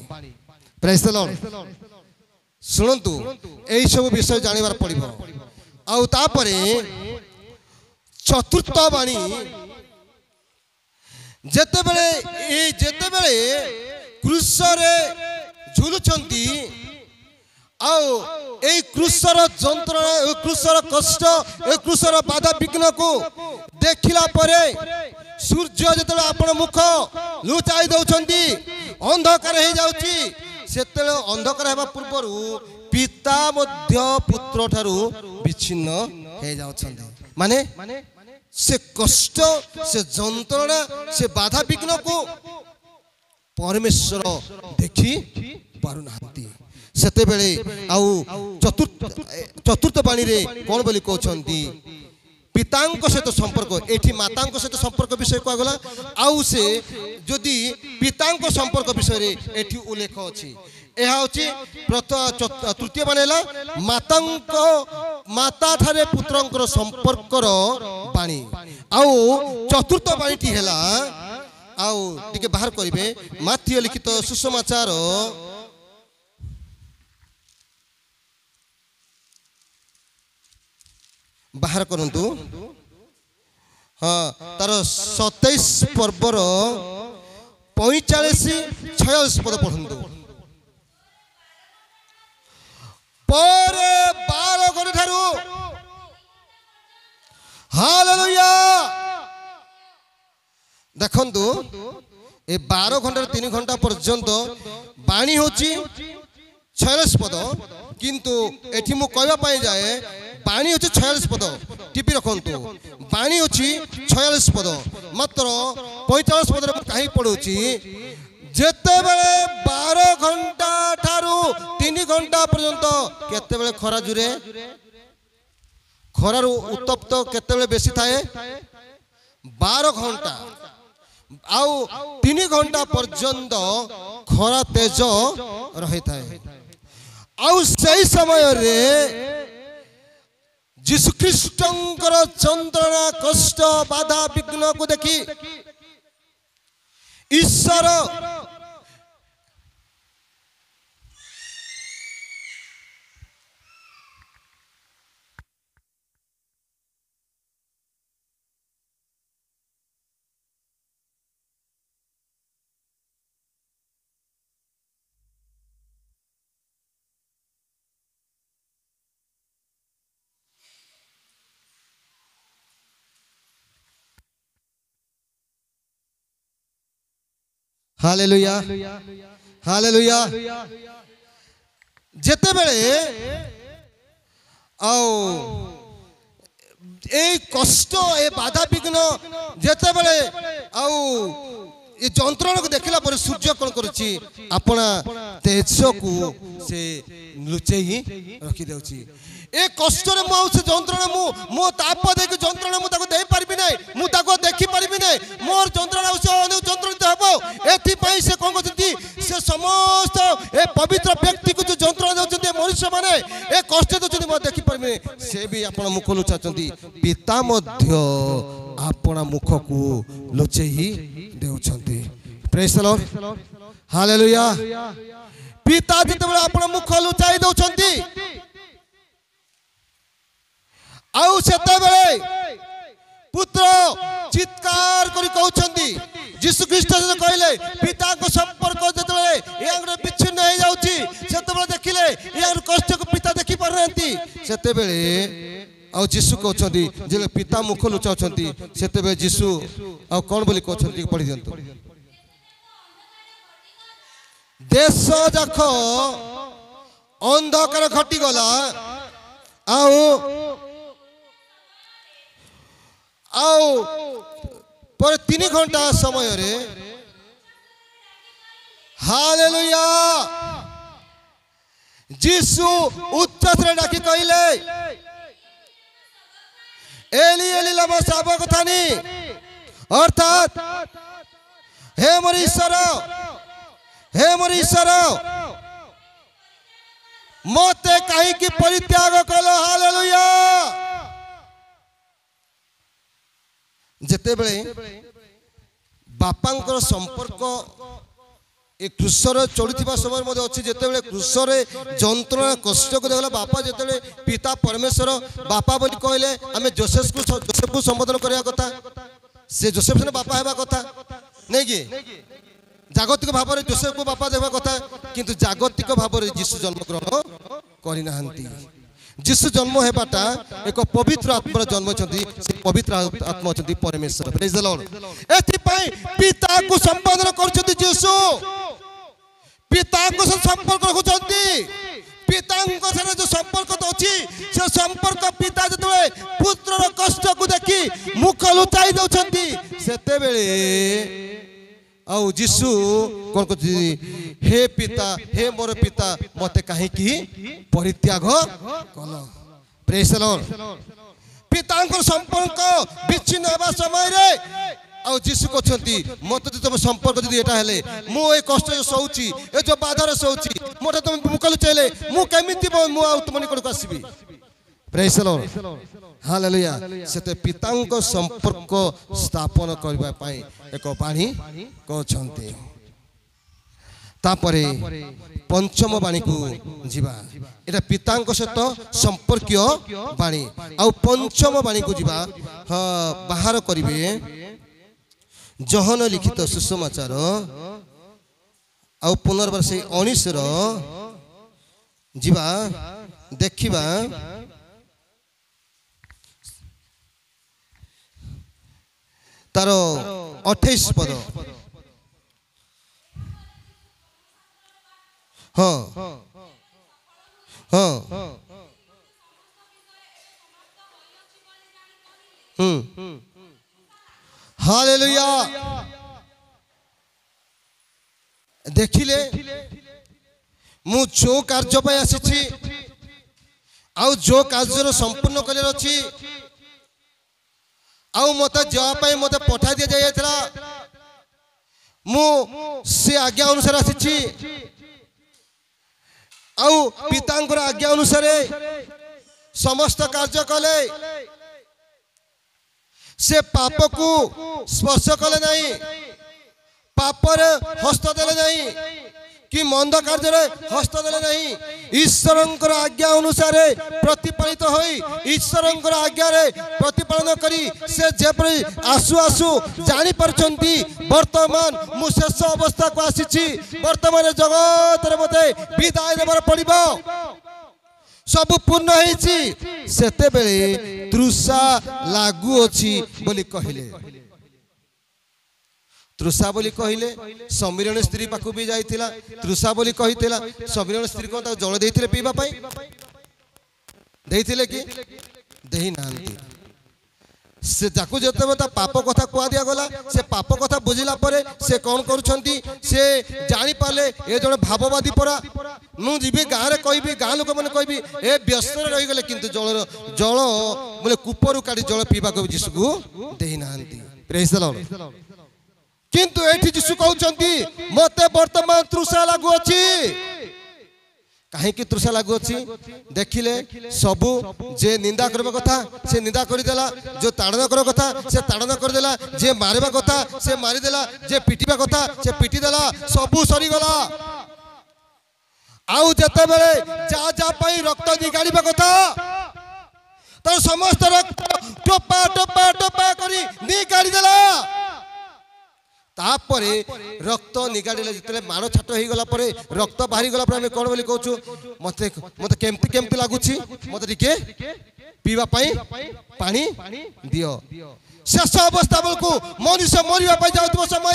प्रेज द लॉर्ड सुनंतु एई सब विषय जानिबार पड़िबो आउ तापरे चतुर्थ बाणी जेतेबेले क्रूस रे झुलुचंती आउ ए क्रूसर जंत्रणा क्रूसर कष्ट ए क्रूसर बाधा विघ्न को देखिला परे सूर्य जतले आपण मुख लुचाई दउछंती अंधकार हे जाउची सेतले अंधकार हेबा पूर्वरु पिता मध्य पुत्र ठारू विच्छिन्न हे जाउछंती माने से कष्ट से जंत्रणा से बाधा विघ्न को परमेश्वर देखि पारु नांती सेते बेले आउ चतुर्थ बाणी रे कोन बोली कहछंती पितांक सहित संपर्क एठी मातांक सहित संपर्क विषय कह गला आउ से जदि पितांक संपर्क विषय रे एठी उल्लेख अछि एहा होछि तृतीय बाणीला मातांक माता थारे पुत्रंकर संपर्कर बाणी आउ चतुर्थ बाणीटी हैला आउ टिके बाहर करिवे माथ्यू लिखित सुसमाचार बाहर करंतु हाँ तार 27 पर्वर 45-46 पद पढ़ंतु पर 12 घंटा ठारू हालेलुया देखंतु ए 12 घंटा 3 घंटा पर्यंत बाणी होची 46 पद किंतु एठी मु कहबा पाई जाए बाणी होची 46 पद टीपी रखंतु बाणी होची 46 पद मात्र 45 पद रे काहे पढुची जेते बेले 12 घंटा ठारू 3 घंटा पर्यंत केते बेले खरा जुरे खरार उत्तप्त केते बेले बेसी थाए 12 घंटा आउ 3 घंटा पर्यंत खरा तेज रही था आउ सही समय रे जीशु ख्रीष्टंकर चंद्रणा कष्ट बाधा विघ्न को देखी ईश्वर हालेलुया हालेलुया जेते बेले आओ ए कष्ट ए बाधा विघ्न जेते बेले आओ ये जंत्रणा को देखला पर सूर्य कोन करूची अपना तेज को से लुचेई रखी देउची ए कष्ट रे मो से जंत्रणा मो ताप दे के जंत्रणा मो ताको दे परबी नै मु ताको देखि परबी नै मोर जंत्रणा से अनेक जंत्रणित हबो एथि पई से कोन करती से समस्त ए पवित्र व्यक्ति को जो जंत्रणा दउचंती मनुष्य माने ए कष्ट दउचंती मो देखि परबी से भी अपन मुख लुचाचंती पिता मध्य अपना मुख को लुचेई देउचंती प्रेज द लॉर्ड हालेलुया पिता जते बेला अपना मुख लुचाई दउचंती आउ सेते बेले पुत्र चित्कार करी कहउछंती यीशु ख्रीष्ट जे कहले पिता को संपर्क जते बेले यांगरे विच्छिन्न हो जाउची सेते बेले देखिले यार कष्ट को पिता देखि परनंती सेते बेले आउ यीशु कहउछंती जे पिता मुख लुचाउछंती सेते बेले यीशु आउ कोन बोली कहउछंती पढि दियंतु देश जाख अंधकार घटी गला आउ आओ पर 3 घंटा समय रे हालेलुया यीशु उच्चस्वर डाकी कहले एली एली लमा साबक्तानी अर्थात हे मोर ईश्वर मते काहे की परित्याग कलो हालेलुया जेते बेले बापांकर संपर्क ए क्रूसर चढ़ुवा समय मध्य अच्छी जेते बेले क्रूसर जंत्रणा कष्ट को देखला बापा जेते बेले पिता परमेश्वर बापा बोली कहले आमे जोसेफ को संबोधन करिया कथा से जोसेफ ने बापा हेबा कथा नै कि जागतिक भाव में जोसेफ को बापा देवा कथा किंतु जागतिक भाव में यीशु जन्म ग्रहण करि नाहंती यीशु जन्म हेबाटा एक पवित्र आत्मा जन्म छथि से पवित्र आत्मा छथि परमेश्वर प्रेज द लॉर्ड एथि पई पिता को संबोधन करछथि यीशु पिता को संपर्क रखुछथि पिता को सारे जो संपर्क अछि से संपर्क पिता जतबे पुत्र रो कष्ट को देखि मुख लुचाई दउछथि सेते बेले आउ यीशु कोन कहथि हे पिता हे मोर पिता मते काहे की परित्याग कलो प्रेज द लॉर्ड पितांकर संपर्क विच्छिन्न हेबा समय रे आउ यीशु कहथि मते तुम संपर्क जदि एटा हेले मु ए कष्ट सोउची ए जो बाधार सोउची मोटे तुम मुख लुचाइले मु केमिति मु आउ तुम निकट आसीबी प्रेज द लॉर्ड हालेलुया सेते पितांको संपर्क स्थापन करबा पई एको बाणी कहछन्ते तापरे पंचम बाणी को जीवा एटा पितांको सहित संपर्कीय बाणी आ पंचम बाणी को जीवा बाहर करिवे जहन लिखित सुसमाचार आ पुनर्बार से 19 रो जीवा देखिबा तारो 28 पद हाँ हाँ हालेलुया देखिले मु जो कार्य पे आसी आउ जो कार्य संपूर्ण कर आउ मत जावाई मत पठा दि जाइए मु से आज्ञा अनुसार आसी आउ पितांकर आज्ञा अनुसार समस्त कार्य कले से पाप को स्पर्श कले नहीं पापर हस्त देले नहीं कि मंद कार्य हस्त देले नहीं ईश्वरंकर आज्ञा अनुसार प्रतिपालित होई ईश्वरंकर आज्ञा रे प्रतिपालन करी से जेपरि आसु आसु जानि परछंती वर्तमान मु शेष अवस्था को आसीछि वर्तमान जगत रे मते विदाय देबार पड़िबो सब पूर्ण होईछि सेते बेले तृषा लागू अछि बोली कहिले तृषा बोली कहले समीरण स्त्री पाखु भी जाइथिला तृषा बोली कहिथिला समीरण स्त्री को जल देइथिले पीबा पई देइथिले कि देहि नांती से जाकु जते ता पाप कथा कुआ दिया गला से पाप कथा बुझिला परे से कोन करूछंती से जानि पाले ए जण भाववादी परा मु जिबी गां रे कहबी गां लोक माने कहबी ए व्यस्त रही गले किंतु जल बोले कुपरु काडी जल पीबा को जीसु देहि नांती प्रेज द लॉर्ड किंतु एठी जीशु कहउचंती मते वर्तमान तृषा लागू अछि काहे कि तृषा लागू अछि देखिले सबु जे निंदा करबा कथा से निंदा करि देला जो ताड़ना करबा कथा से ताड़ना कर देला जे मारबा कथा से मारि देला जे पिटिबा कथा से पिटि देला सबु सरी गला आउ जते बेले जा पई रक्त निगाड़ीबा कथा तो समस्त रक्त टोपा टोपा टोपा करी निगाड़ी देला तापरे रक्त निगाड़े जिते माड़ छाट हो गला परे रक्त बाहरी गला परे कौन बोली कहूँ मते मते केमती केमती लगुच मते टिके पीवा पानी दियो शेष अवस्था बेलू मनुष्य मरवा जाऊे समय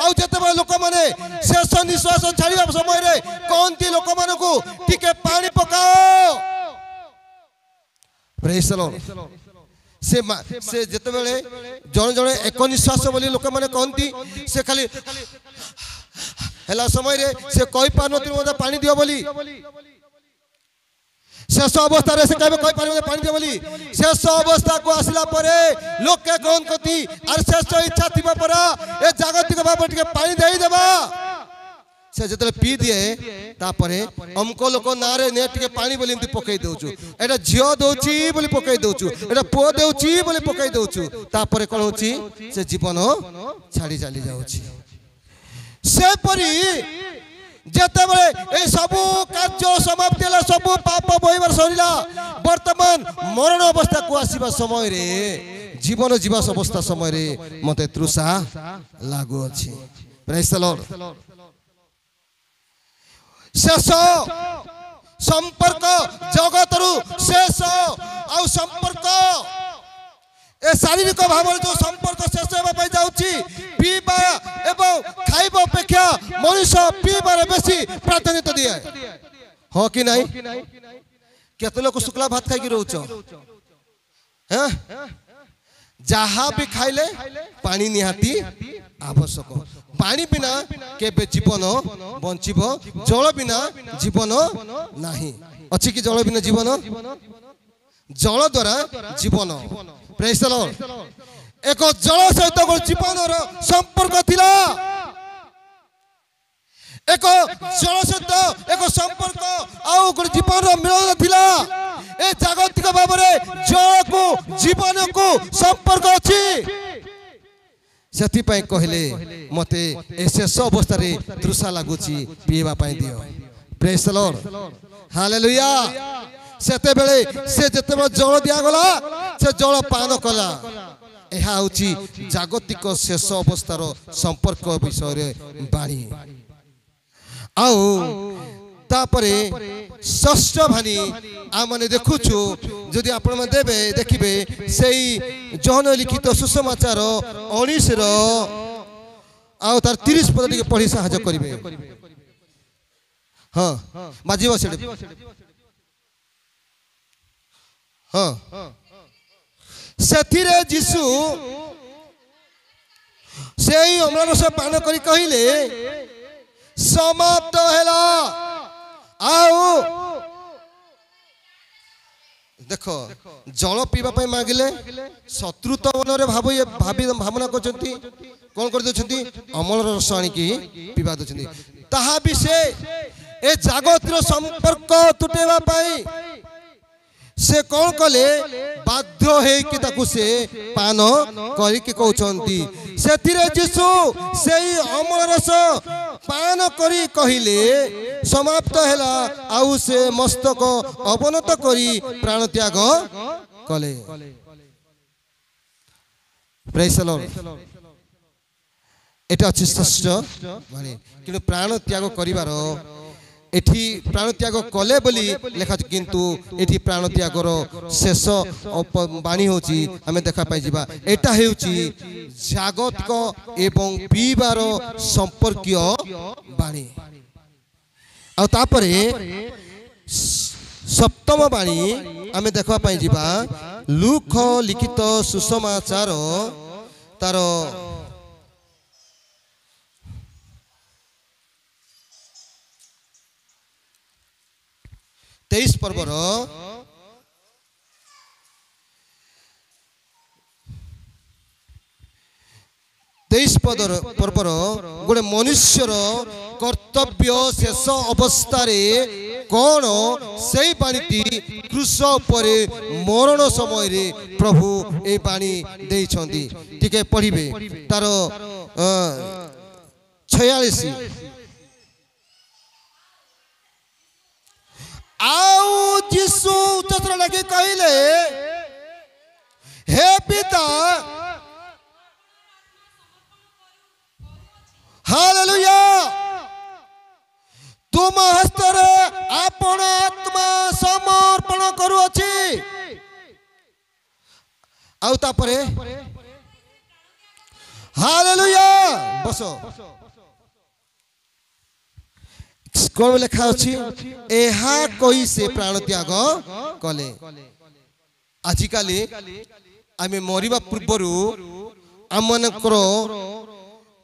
आउ जिते लोक मैंने शेष निश्वास छाड़ा समय कहती लोक मानू टिके पानी पकाओ प्रेज द लॉर्ड से जिते बेले जड़े जड़े एक निश्वास बोली लोक मैंने कहती से खाली है समय से कही पार मत पानी दियो बोली शेष अवस्था से कहे कही पार पानी दियो बोली शेष अवस्था को आसला परे लोके कौन कहती अरे शेष इच्छा थी परा ए जागतिक भाव टिके पानी दे देबा से जते पी दिए तापरे हमको लोक ना रे ने टिके पानी बोली एमती पकई देउछु एटा झियो दोची बोली पकई देउछु एटा पो देउची बोली पकई देउछु तापरे कोन होची से जीवन छाड़ी चली जाउची से परी जते बेले ए सबु कार्य समाप्ति होला सबु पाप बोइबार सरिला वर्तमान मरण अवस्था को आसीबा समय रे जीवन जीवा अवस्था समय रे मते तृषा लागू अछि प्रेज द लॉर्ड शेष संपर्क जगतरु शेष आउ संपर्क ए शारीरिक भाव जो संपर्क शेष होगा जाउची पीबा एवं खाइबा अपेक्षा मनुष्य पीबार बेसी प्राधान्य दिए हाँ कि नहीं केते लोक शुक्ला भात खाई रोच जहाँ भी खाइले पानी निहाती आवश्यक पानी बिना केबे जीवन बंचिब जल बिना जीवन नाही अछि कि जल बिना जीवन जल द्वारा जीवन प्रेज द लॉर्ड एक जल सहित जीवन संपर्क थिला एक जल सहित एक संपर्क आउ गोटे जीवन मिलन थिला ए जागतिक भाव में जल को जीवन को संपर्क अछि सेति पय कहले मते ए शेष अवस्था रे तृषा लागुची पीवा पय दियो प्रेज द लॉर्ड हालेलुया सेते बेले से जते जल दिया गला से जल पान कला एहा होची जागतिक शेष अवस्थार संपर्क विषय रे बाणी आउ तापरे षष्ठ भानी आमने देखुछु जदि आपण में देबे देखिबे सेई जौन लिखित सुसमाचार 19 रो आउ तार 30 पद टिके पढ़ी सहायता करिवे हां माजी बसेडे हां सेथिरे जीसु सेई अमृतरस पान करी कहिले समाप्त हैला आउ देख जल पीवा मागिले शत्रु तो मन भावना करछंती कौन कर देछंती अमल रस आनिकी पीवा देछंती ताहा भी से ए जागतर संपर्क तुटेवा पाई से कौन कले बाध्य हेकि ताकू से पान करिके कहउछंती सेथिरे यीशु सेई अमल रस पान करी कहिले समाप्त हैला आउ से मस्तक अवनत करी प्राण त्याग कले प्रेज द लॉर्ड एटा अछि श्रेष्ठ माने किंतु प्राण त्याग करिवार एठी प्राण त्याग कले बोली लेखा किंतु एठी प्राण त्यागर शेष बाणी होची हमें देखा पाई जिबा एटा हेउची जागतिक एवं पीबार संपर्कीय बाणी आ तापरे सप्तम बाणी हमें देखा पाई जिबा लूक लिखित सुसमाचार तार 23 पर्वर 23 पर्वर गोटे मनुष्यर कर्तव्य शेष अवस्था कौन से बाणी क्रूस पर मरण समय रे प्रभु ए बाणी देइछंती टिके पढ़िबे तार 46 आउ यीशु उच्चस्वर लगे कहले हे पिता हालेलुया तुम हस्तरे आपण आत्मा समर्पण करूअछि आउ तापरे हालेलुया बसो कौन लिखा अच्छी एहा कोई से प्राण त्याग कले आजिकाली आमे मरिबा पूर्वरु आमनकर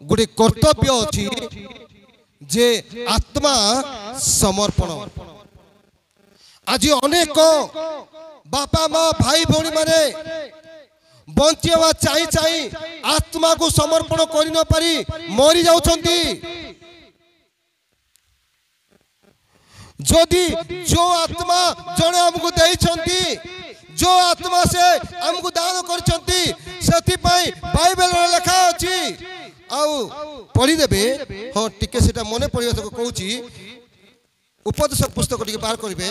गोटे कर्तव्य अच्छी जे आत्मा समर्पण आज अनेक बापा माँ भाई भौणी माने बंचिवा चाही चाही आत्मा को समर्पण करि न पारी मरि जाउछंती जदि जो आत्मा जने हमको देइछंती जो आत्मा से हमको दान करछंती सेति पई बाइबल रे लिखा अछि आउ पढ़ी देबे हां टिके सेटा मने पढ़िया तो कहूची उपदेश पुस्तक टिके बाहर करिवे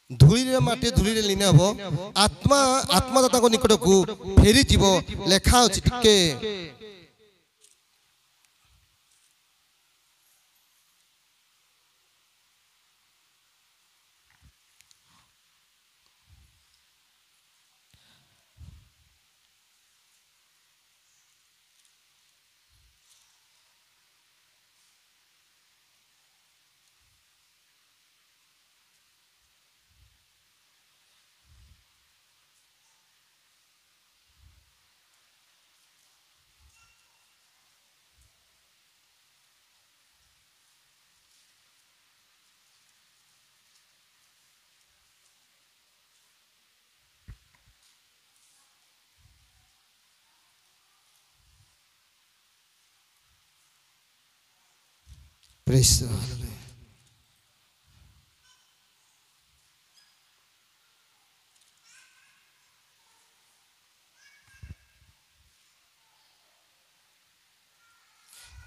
धूली माटी धूली लीन हम आत्मा आत्मादाता को निकट को फेरी जीव लेखा अछि टिके प्रेज द लॉर्ड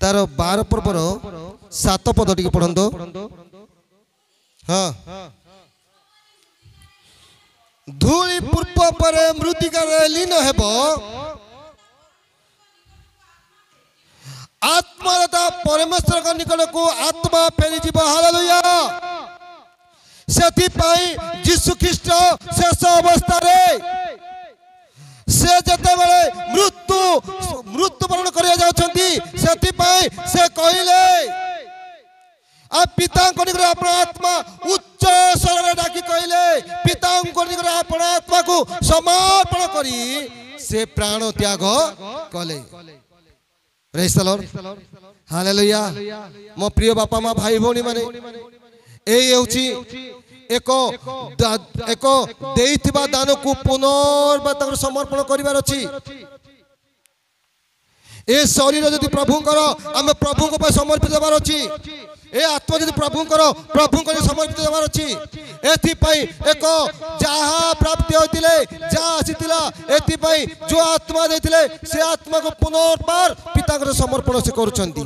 तार 12 पर्वर 7 पद टिके पढ़ंदो हाँ धूली पूर्व पर मृतिका लीन हेबो आत्मादाता परमेश्वर का निकट को आत्मा फेरी जीव हालेलुया सेति पाई यीशु ख्रीष्ट शेष अवस्था रे से जते बेले मृत्यु मृत्यु वरण करिया जाउछंती सेति पाई से कहले आ पिता को निकट अपन आत्मा उच्च स्वर में डाकी कहले पिता को निकट अपन आत्मा को समर्पण करी से प्राण त्याग कले। Praise the lord, hallelujah. मो प्रिय बापा माँ भाई भौणी माने एई होची एक देइथिबा दान को पुनर्बार समर्पण करिवार अछि। ए शरीर जदि प्रभुंकर आम प्रभु को समर्पित देवार अछि, ए आत्मा जदि प्रभुंकर प्रभु को समर्पित देवार अछि। एथि पई एक जहा प्राप्ति होतिले जा आसीतिला एथि पई जो आत्मा देथिले से आत्मा को पुनर्बार पिता को समर्पण से करूछंती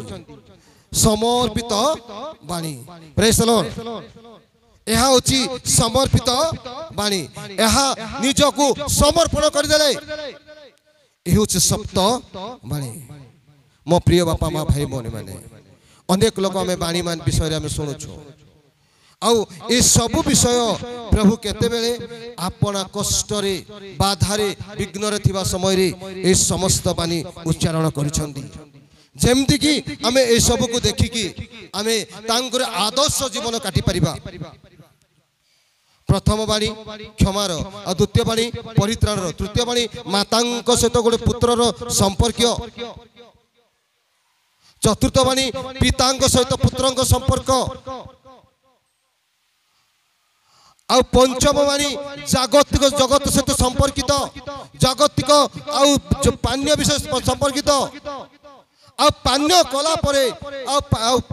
समर्पित बाणी। प्रेज द लॉर्ड, यह होची समर्पित बाणी, यह निजको समर्पण कर देले यह होची सप्त बाणी। मो प्रिय बापा माँ भाई भौणी माने अनेक लोक आम बाणी मान विषय आम शुणुछु आउ ए सब विषय प्रभु केते बेले आपना कष्टरे बाधारे विघ्नरे थिबा समय रे ए समस्त बाणी उच्चारण करिसंती जेमति कि आमे ए सब को देखि कि आमे तांकर आदर्श जीवन काटि परिबा। प्रथम बाणी क्षमार, द्वितीय बाणी परित्राणर, तृतीय बाणी मातांक सहित गोटे पुत्रर संपर्क, चतुर्थ बाणी पितांक सहित पुत्रंक संपर्क, आ पंचम बाणी जागतिक जगत सहित संपर्कित, जागतिक आ पान्य विषय संपर्कित, आ पान्य कला परे आ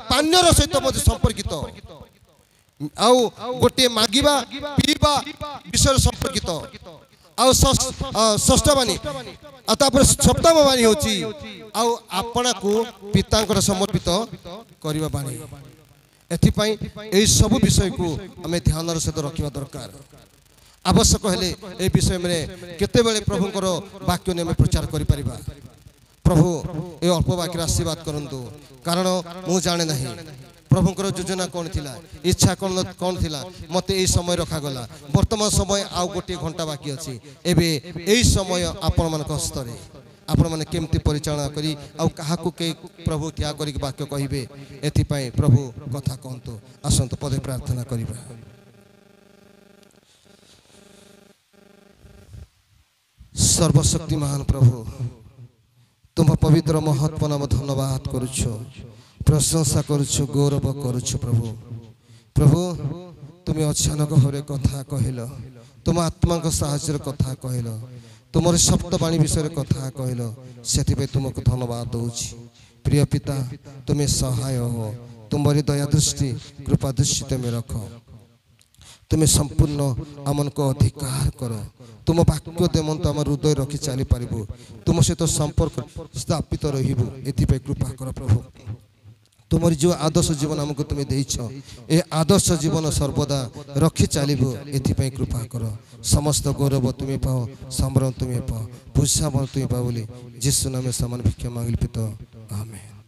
पान्यर सहित मध्य संपर्कित, आउ गोटे मागिबा पीबा विषय संपर्कित, आउ षष्ठ बाणी आ तापर सप्तम बाणी होची आउ आपना को पितांकर समर्पित करिबा बाणी। एथिपाई एई सब विषय को हमें ध्यान सहित रखिबा दरकार। आवश्यक हेले ए विषय में केते बेले प्रभुंकर वाक्य ने प्रचार करि परिबा। प्रभु ए अल्प वाक्य आशीर्वाद करंतु, कारण मु जाने नहीं प्रभुंकर योजना कौन थिला, इच्छा कौन थिला, मते ए समय रखा गला। वर्तमान समय आ गोटे घंटा बाकी अछि। एबे एई समय आपण मानक हस्तरे आपण माने केमती परिचालना करी आ काहाकू के प्रभु त्याग करी वाक्य कहिबे एथि पई प्रभु कथा कहंतु। आसंत पदे प्रार्थना करिबा। सर्वशक्तिमान प्रभु तुम पवित्र महत्व नाम धन्यवाद करुछु, प्रशंसा करुछु, गौरव करुछु। प्रभु प्रभु तुम्हें अचानक भाव कथा कहल, तुम आत्मा साहाଯ୍य कथा कहल, तुम सप्तवाणी विषय कथा कहल, से तुमको धन्यवाद दूची। प्रिय पिता तुम्हें सहाय हो, तुम्हारी दया दृष्टि कृपा दृष्टि तुम्हें रख, तुम्हें संपूर्ण आमन को अधिकार कर, तुम वाक्य देमंत आम हृदय रखी चली पारू, तुम सहित संपर्क स्थापित रही कृपा कर। प्रभु तुम्हारी जो आदर्श जीवन आमको तुम्हें देछ, ए आदर्श जीवन सर्वदा रखी चलबो एथि कृपा कर। समस्त गौरव तुम्हें पाओ, सम्मान तुम्हें पाओ, पूजा तुम्हें पाओ बोली जिसु नाम समान भिक्षा मांगिल पिता, आमेन।